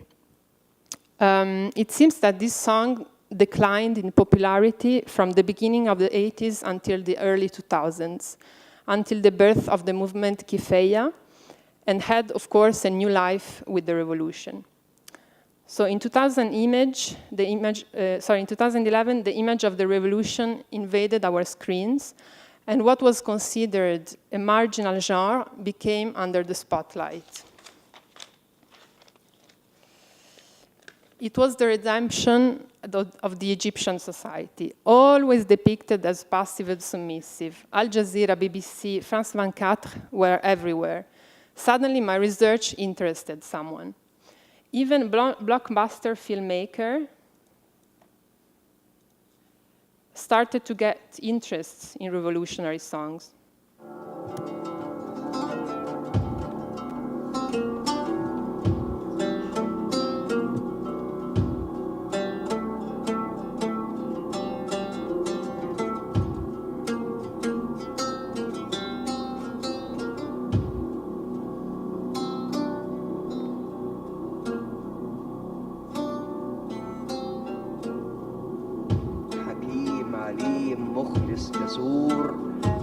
It seems that this song declined in popularity from the beginning of the 80s until the early 2000s, until the birth of the movement Kifeya, and had, of course, a new life with the revolution. So in 2011, the image of the revolution invaded our screens, and what was considered a marginal genre became under the spotlight. It was the redemption of the Egyptian society, always depicted as passive and submissive. Al Jazeera, BBC, France 24 were everywhere. Suddenly, my research interested someone. Even blockbuster filmmaker started to get interest in revolutionary songs.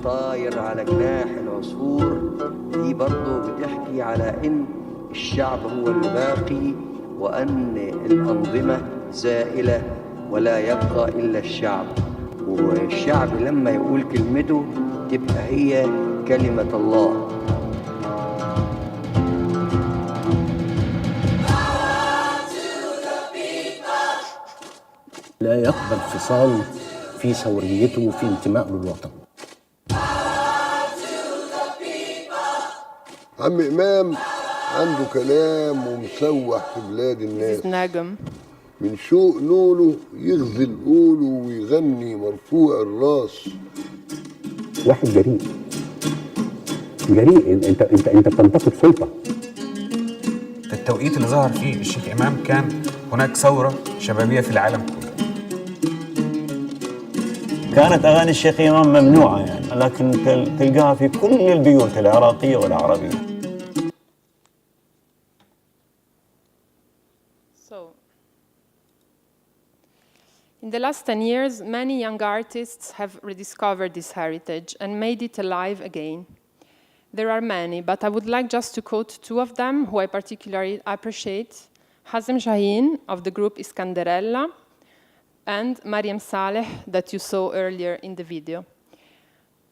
طاير على جناح العصفور دي برضه بتحكي على إن الشعب هو اللي باقي وأن الأنظمة زائلة ولا يبقى إلا الشعب والشعب لما يقول كلمته تبقى هي كلمة الله. لا يقبل فصال في ثوريته وفي انتمائه للوطن. عم إمام عنده كلام ومسوح في بلاد الناس. من شوق نوله يغزل قوله ويغني مرفوع الراس. واحد جريء. انت بتنتقد سلطة. في التوقيت اللي ظهر فيه الشيخ إمام كان هناك ثورة شبابية في العالم كله. كانت أغاني الشيخ إمام ممنوعة يعني، لكن تلقاها في كل البيوت العراقية والعربية. In the last 10 years, many young artists have rediscovered this heritage and made it alive again. There are many, but I would like just to quote two of them who I particularly appreciate. Hazem Shaheen of the group Iskanderella and Mariam Saleh that you saw earlier in the video.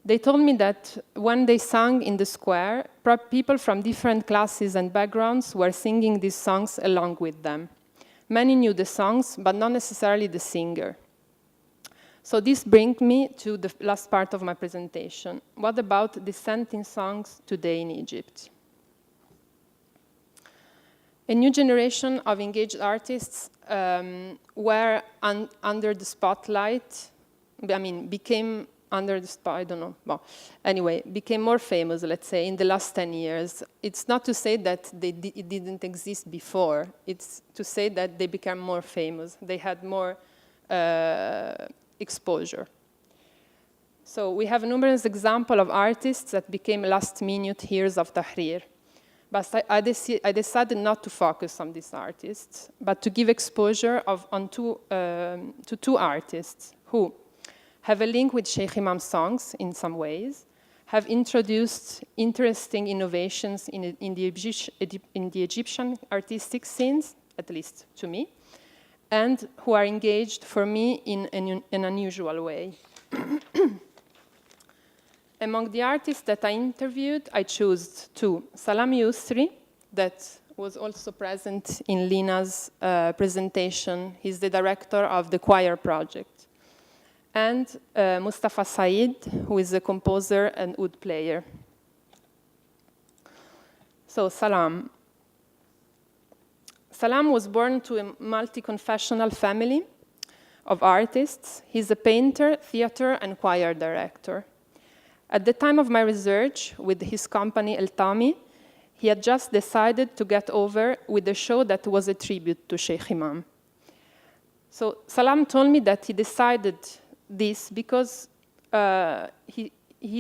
They told me that when they sang in the square, people from different classes and backgrounds were singing these songs along with them. Many knew the songs, but not necessarily the singer. So this brings me to the last part of my presentation. What about dissenting songs today in Egypt? A new generation of engaged artists were under the spotlight, became under the spot, I don't know. Well, anyway, became more famous, let's say, in the last 10 years. It's not to say that it didn't exist before. It's to say that they became more famous. They had more exposure. So we have numerous examples of artists that became last-minute heroes of Tahrir. But I decided not to focus on these artists, but to give exposure to two artists who have a link with Sheikh Imam's songs in some ways, have introduced interesting innovations in the Egyptian artistic scenes, at least to me, and who are engaged, for me, in an unusual way. Among the artists that I interviewed, I chose two. Salam Yousri, that was also present in Lina's presentation. He's the director of the choir project. And Mustafa Said, who is a composer and oud player. So Salam. Salam was born to a multi-confessional family of artists. He's a painter, theater, and choir director. At the time of my research with his company El Tami, he had just decided to get over with a show that was a tribute to Sheikh Imam. So Salam told me that he decided this because he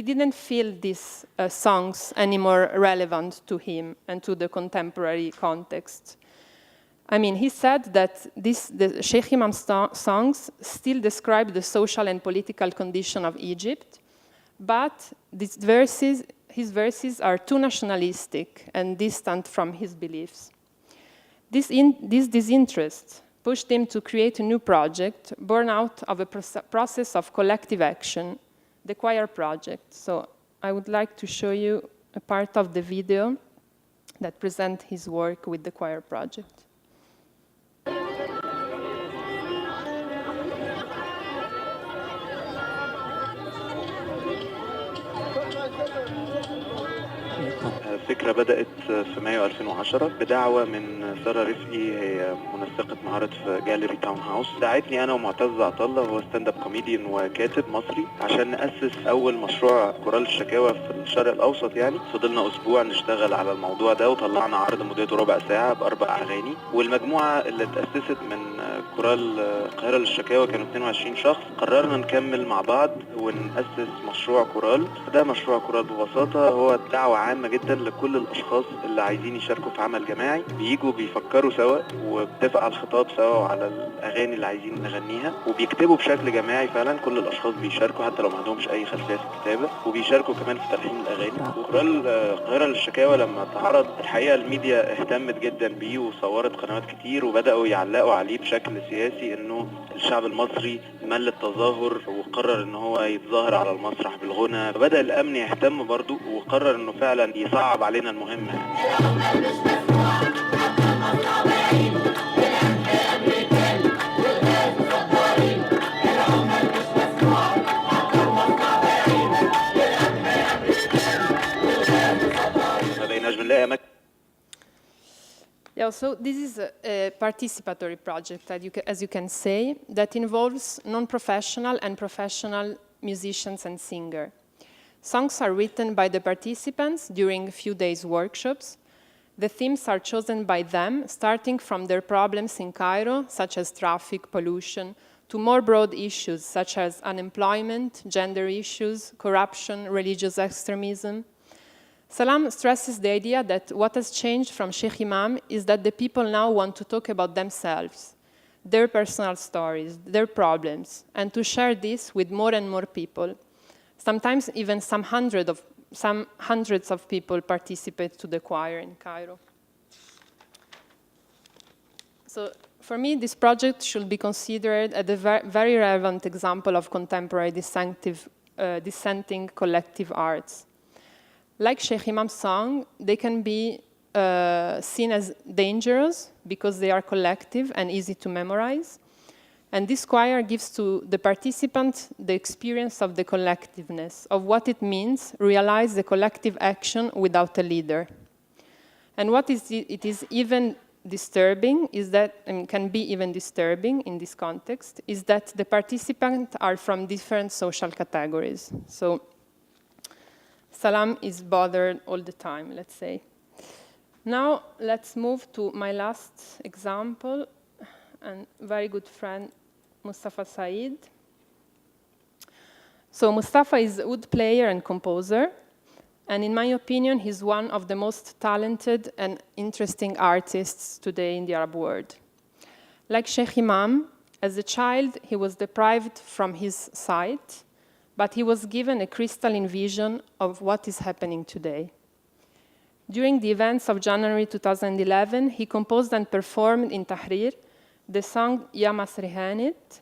didn't feel these songs anymore relevant to him and to the contemporary context. I mean, he said that the Sheikh Imam songs still describe the social and political condition of Egypt, but his verses are too nationalistic and distant from his beliefs. This disinterest pushed him to create a new project born out of a process of collective action, the choir project. So I would like to show you a part of the video that presents his work with the choir project. الفكرة بدأت في مايو 2010 بدعوة من سارة رفقي، هي منسقة مهارة في جاليري تاون هاوس. دعتني أنا ومعتز عطلة، هو ستاند اب كوميديان وكاتب مصري، عشان نأسس أول مشروع كورال الشكاوى في الشرق الأوسط. يعني فضلنا أسبوع نشتغل على الموضوع ده، وطلعنا عرض مدته ربع ساعة ب4 أغاني. والمجموعة اللي اتأسست من كورال القاهرة للشكاوى كانوا 22 شخص. قررنا نكمل مع بعض ونأسس مشروع كورال. ده مشروع كورال ببساطة هو دعوة عامة جدا لكل الأشخاص اللي عايزين يشاركوا في عمل جماعي، بييجوا بيفكروا سوا وبتفق على الخطاب سوا وعلى الأغاني اللي عايزين نغنيها، وبيكتبوا بشكل جماعي. فعلا كل الأشخاص بيشاركوا حتى لو ما عندهمش أي خلفية في الكتابة، وبيشاركوا كمان في تلحين الأغاني. وكورال القاهرة للشكاوى لما اتعرض الحقيقة الميديا اهتمت جدا بيه وصورت قنوات كتير، وبدأوا يعلقوا عليه بشكل سياسي إنه الشعب المصري مل التظاهر وقرر إن هو يتظاهر على المسرح بالغنى. فبدأ الأمن يهتم برضو وقرر إنه فعلا يصعب علينا المهمة. ما بقيناش بنلاقي أماكن. Yeah, so this is a participatory project, as you can say, that involves non-professional and professional musicians and singers. Songs are written by the participants during a few days' workshops. The themes are chosen by them, starting from their problems in Cairo, such as traffic, pollution, to more broad issues, such as unemployment, gender issues, corruption, religious extremism. Salam stresses the idea that what has changed from Sheikh Imam is that the people now want to talk about themselves, their personal stories, their problems, and to share this with more and more people. Sometimes even some hundreds of people participate to the choir in Cairo. So for me, this project should be considered as a very relevant example of contemporary dissentive dissenting collective arts. Like Sheikh Imam's song, they can be seen as dangerous because they are collective and easy to memorize. And this choir gives to the participant the experience of the collectiveness, of what it means, realize the collective action without a leader. And what it is even disturbing is that, can be even disturbing in this context, is that the participants are from different social categories. So Salam is bothered all the time, let's say. Now let's move to my last example, and very good friend, Mustafa Said. So Mustafa is a oud player and composer, and in my opinion, he's one of the most talented and interesting artists today in the Arab world. Like Sheikh Imam, as a child, he was deprived from his sight, but he was given a crystalline vision of what is happening today. During the events of January 2011, he composed and performed in Tahrir the song Ya Masri Hanit,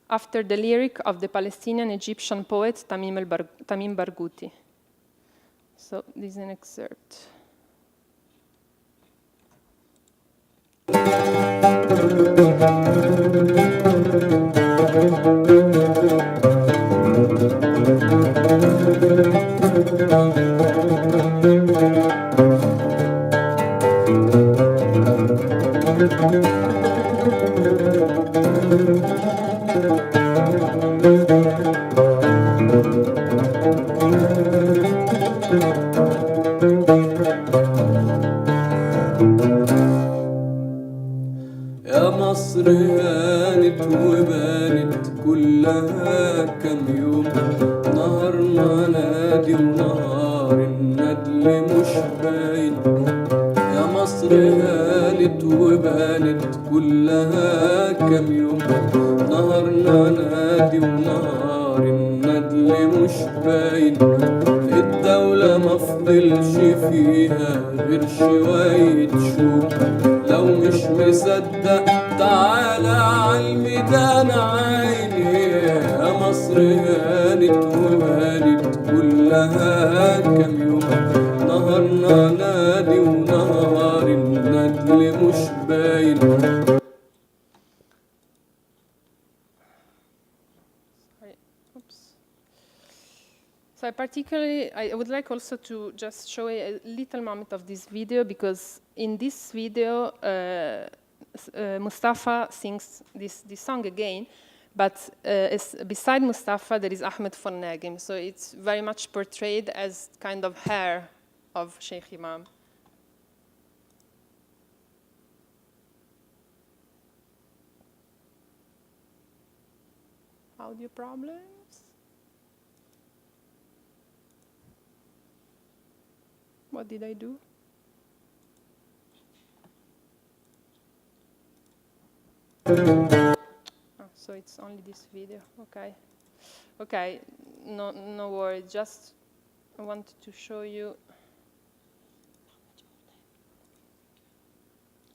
after the lyric of the Palestinian-Egyptian poet Tamim Barghouti. So this is an excerpt. يا مصر هانت وبانت كلها كم يوم نهار منادي ونهار الندل مش باين يا مصر هانت وبانت كلها كم يوم نهار منادي ونهار الندل مش باين الدولة مفضلش فيها غير شوية شوق لو مش مصدق تعالى عالميدان عيني يا مصر هانت وبانت كلها كم يوم نهارنا نادي ونهار الندل مش باين. So I would like also to just show a little moment of this video, because in this video, Mustafa sings this song again, but beside Mustafa there is Ahmed Fonnagim, so it's very much portrayed as kind of hair of Sheikh Imam. Audio problems? What did I do? Oh, so it's only this video, okay. Okay, no worries, just I wanted to show you.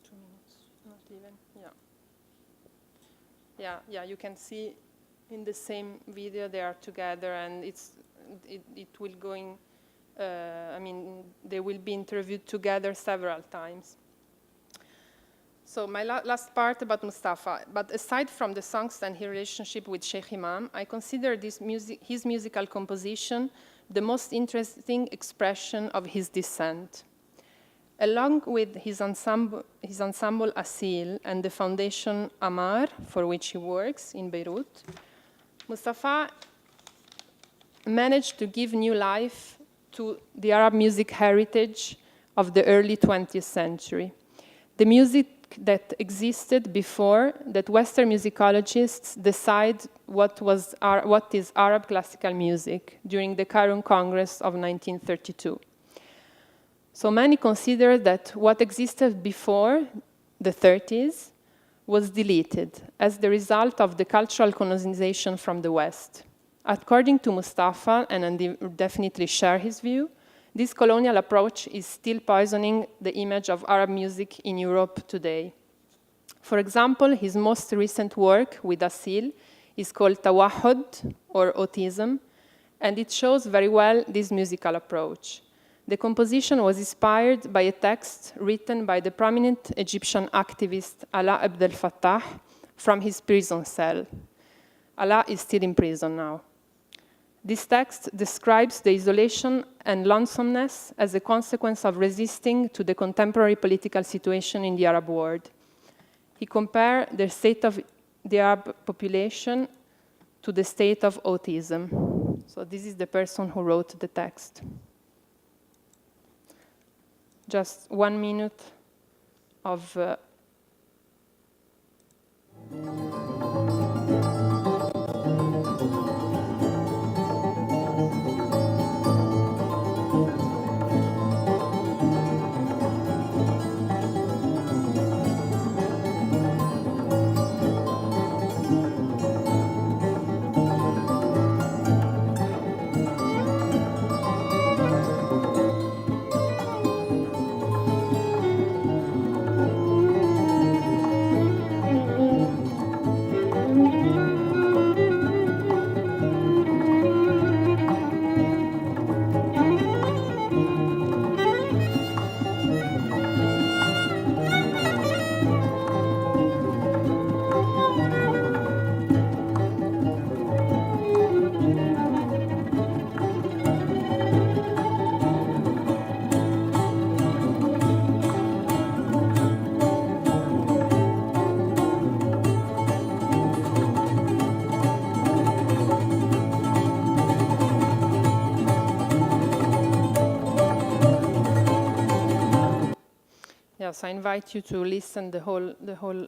2 minutes, not even, yeah. Yeah, you can see in the same video they are together, and it will go in, they will be interviewed together several times. So my last part about Mustafa, but aside from the songs and his relationship with Sheikh Imam, I consider his musical composition the most interesting expression of his dissent. Along with his ensemble Asil and the foundation Amar, for which he works in Beirut, Mustafa managed to give new life to the Arab music heritage of the early 20th century. The music that existed before that Western musicologists decide what is Arab classical music during the Cairo Congress of 1932. So many consider that what existed before the 30s was deleted as the result of the cultural colonization from the West. According to Mustafa, and I definitely share his view, this colonial approach is still poisoning the image of Arab music in Europe today. For example, his most recent work with Asil is called Tawahud, or Autism, and it shows very well this musical approach. The composition was inspired by a text written by the prominent Egyptian activist Alaa Abdel Fattah from his prison cell. Alaa is still in prison now. This text describes the isolation and lonesomeness as a consequence of resisting to the contemporary political situation in the Arab world. He compared the state of the Arab population to the state of autism. So this is the person who wrote the text. Just 1 minute of Yes, I invite you to listen the whole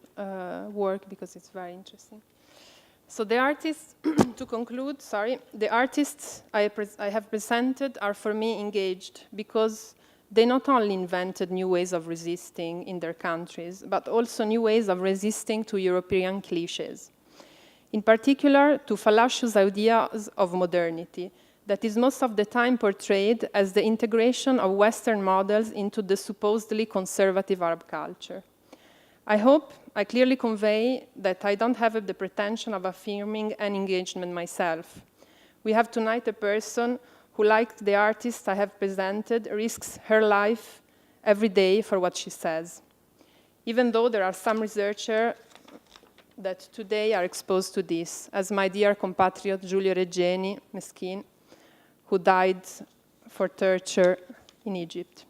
work because it's very interesting. So the artists, to conclude, the artists I have presented are for me engaged because they not only invented new ways of resisting in their countries, but also new ways of resisting to European cliches. In particular, to fallacious ideas of modernity, that is most of the time portrayed as the integration of Western models into the supposedly conservative Arab culture. I hope I clearly convey that I don't have the pretension of affirming an engagement myself. We have tonight a person who, like the artist I have presented, risks her life every day for what she says. Even though there are some researchers that today are exposed to this, as my dear compatriot Giulio Regeni, Meskin, who died for torture in Egypt.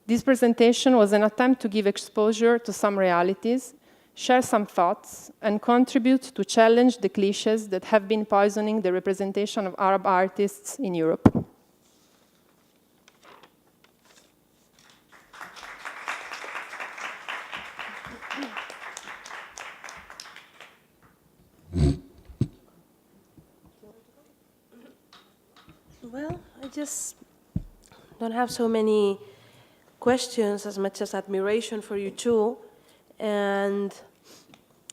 This presentation was an attempt to give exposure to some realities, share some thoughts, and contribute to challenge the cliches that have been poisoning the representation of Arab artists in Europe. Well, I just don't have so many questions as much as admiration for you too. And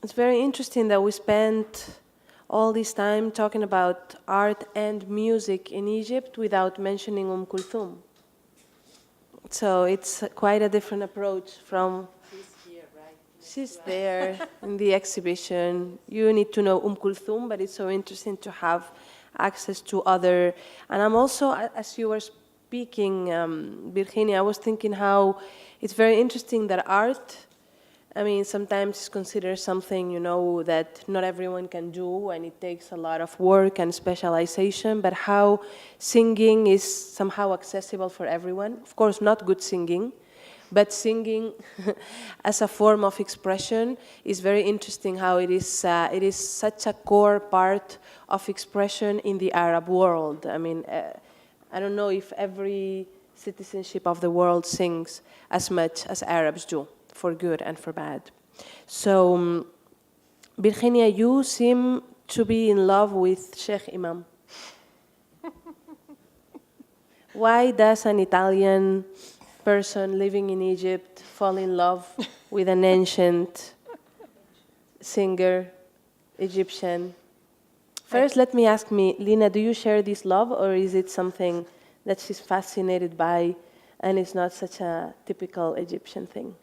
it's very interesting that we spent all this time talking about art and music in Egypt without mentioning Kulthum. So it's quite a different approach from... She's here, right? She's there in the exhibition. You need to know Kulthum, but it's so interesting to have access to other, and I'm also, as you were speaking, Virginia, I was thinking how it's very interesting that art, I mean, sometimes is considered something, you know, that not everyone can do, and it takes a lot of work and specialization, but how singing is somehow accessible for everyone. Of course, not good singing, but singing as a form of expression is very interesting how it is such a core part of expression in the Arab world. I mean, I don't know if every citizenship of the world sings as much as Arabs do, for good and for bad. So, Virginia, you seem to be in love with Sheikh Imam. Why does an Italian person living in Egypt fall in love with an ancient singer, Egyptian? First, let me ask Lina, do you share this love, or is it something that she's fascinated by and it's not such a typical Egyptian thing?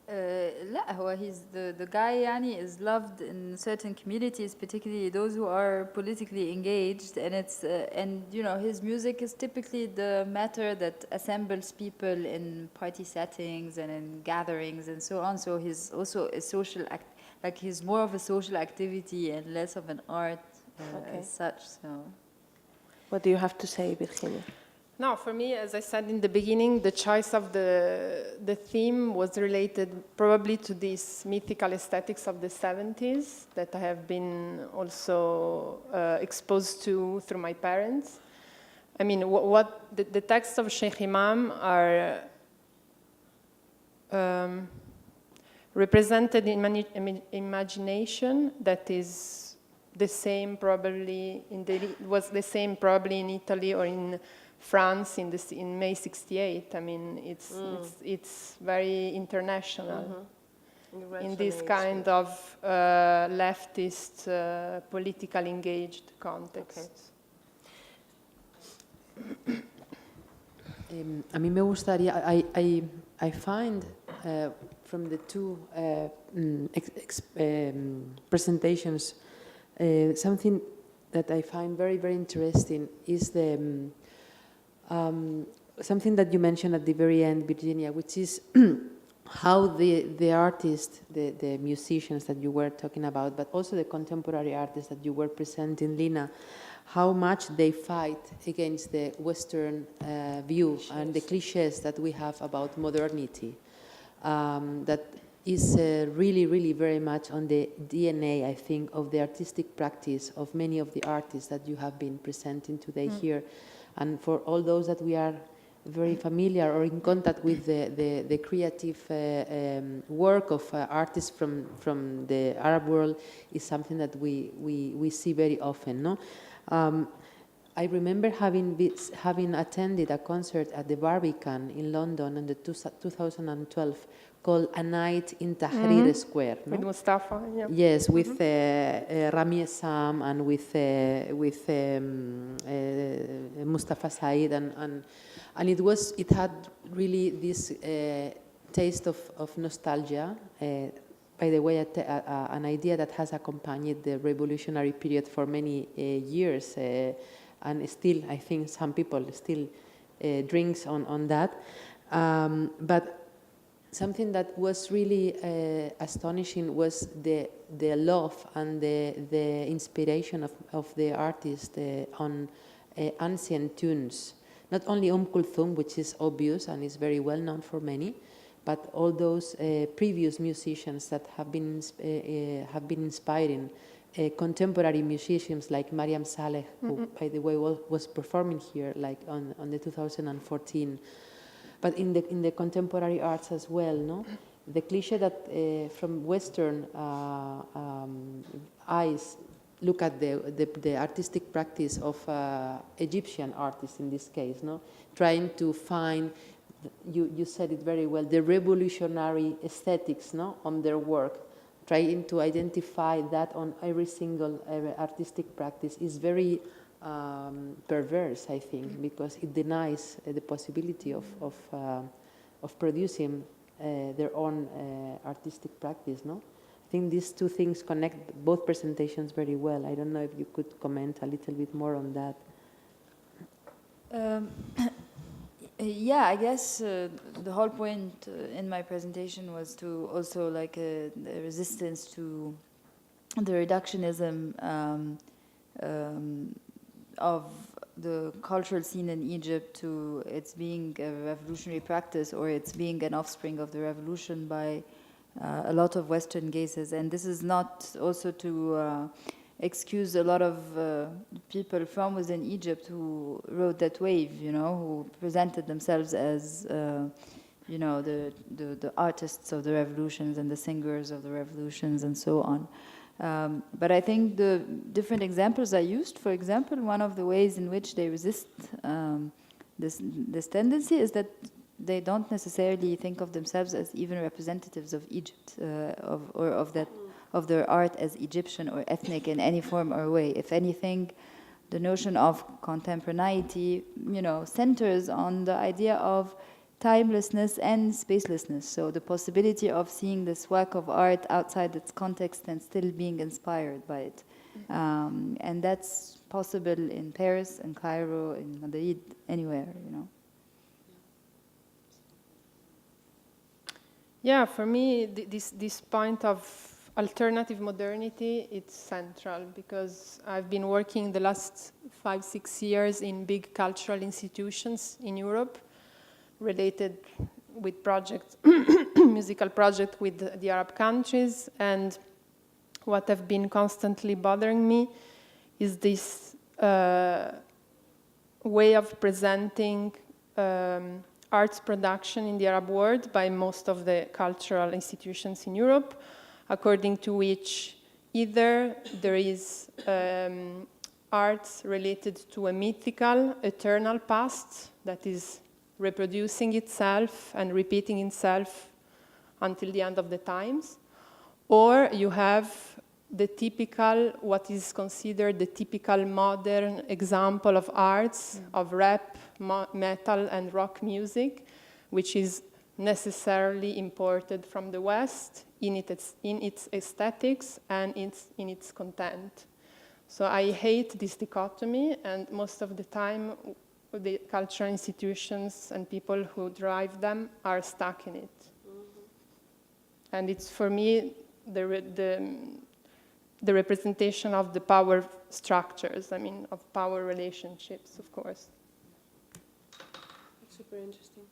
لا هو he's the guy يعني is loved in certain communities, particularly those who are politically engaged, and it's and you know his music is typically the matter that assembles people in party settings and in gatherings and so on. So he's also a social like he's more of a social activity and less of an art as such. So what do you have to say, Virginia? No, for me, as I said in the beginning, the choice of the theme was related probably to these mythical aesthetics of the 70s that I have been also exposed to through my parents. I mean, what the texts of Sheikh Imam are represented in imagination that is the same probably was the same probably in Italy or in France in May '68. I mean, it's very international in this kind of leftist, political engaged context. A mí me gustaría, I find from the two presentations something that I find very, very interesting is the something that you mentioned at the very end, Virginia, which is how the artists, the musicians that you were talking about, but also the contemporary artists that you were presenting, Lina, how much they fight against the Western view and the cliches that we have about modernity. That is really, really very much on the DNA, I think, of the artistic practice of many of the artists that you have been presenting today here. And for all those that we are very familiar or in contact with the creative work of artists from the Arab world is something that we see very often. No? I remember having attended a concert at the Barbican in London in 2012 called A Night in Tahrir Square. No? With Mustafa, yeah. Yes, with Rami Essam and with Mustafa Said, and it had really this taste of nostalgia. By the way, an idea that has accompanied the revolutionary period for many years, and still, I think some people still drinks on that. But something that was really astonishing was the love and the inspiration of the artist on ancient tunes. Not only Kulthum, which is obvious and is very well known for many, but all those previous musicians that have been inspiring contemporary musicians like Mariam Saleh, who, by the way, was performing here like on the 2014. But in the contemporary arts as well, no? The cliche that from Western eyes look at the artistic practice of Egyptian artists in this case, no? Trying to find, you said it very well, the revolutionary aesthetics, no? On their work, trying to identify that on every single artistic practice is very perverse, I think, because it denies the possibility of producing their own artistic practice, no? I think these two things connect both presentations very well. I don't know if you could comment a little bit more on that. Yeah, I guess the whole point in my presentation was to also like the resistance to the reductionism of the cultural scene in Egypt to its being a revolutionary practice or its being an offspring of the revolution by a lot of Western gazes. And this is not also to excuse a lot of people from within Egypt who rode that wave, you know, who presented themselves as, you know, the artists of the revolutions and the singers of the revolutions and so on. But I think the different examples I used, for example, one of the ways in which they resist this tendency is that they don't necessarily think of themselves as even representatives of Egypt, of their art as Egyptian or ethnic in any form or way. If anything, the notion of contemporaneity, you know, centers on the idea of timelessness and spacelessness. So the possibility of seeing this work of art outside its context and still being inspired by it. And that's possible in Paris, in Cairo, in Madrid, anywhere, you know. Yeah, for me, this point of alternative modernity, it's central because I've been working the last 5-6 years in big cultural institutions in Europe related with projects, musical projects with the Arab countries, and what have been constantly bothering me is this way of presenting arts production in the Arab world by most of the cultural institutions in Europe, according to which either there is arts related to a mythical, eternal past that is reproducing itself and repeating itself until the end of the times, or you have the typical, what is considered the typical modern example of arts, of rap, metal, and rock music, which is necessarily imported from the West in its aesthetics and in its content. So I hate this dichotomy, and most of the time the cultural institutions and people who drive them are stuck in it. And it's, for me, the representation of the power structures, of power relationships, of course. That's super interesting.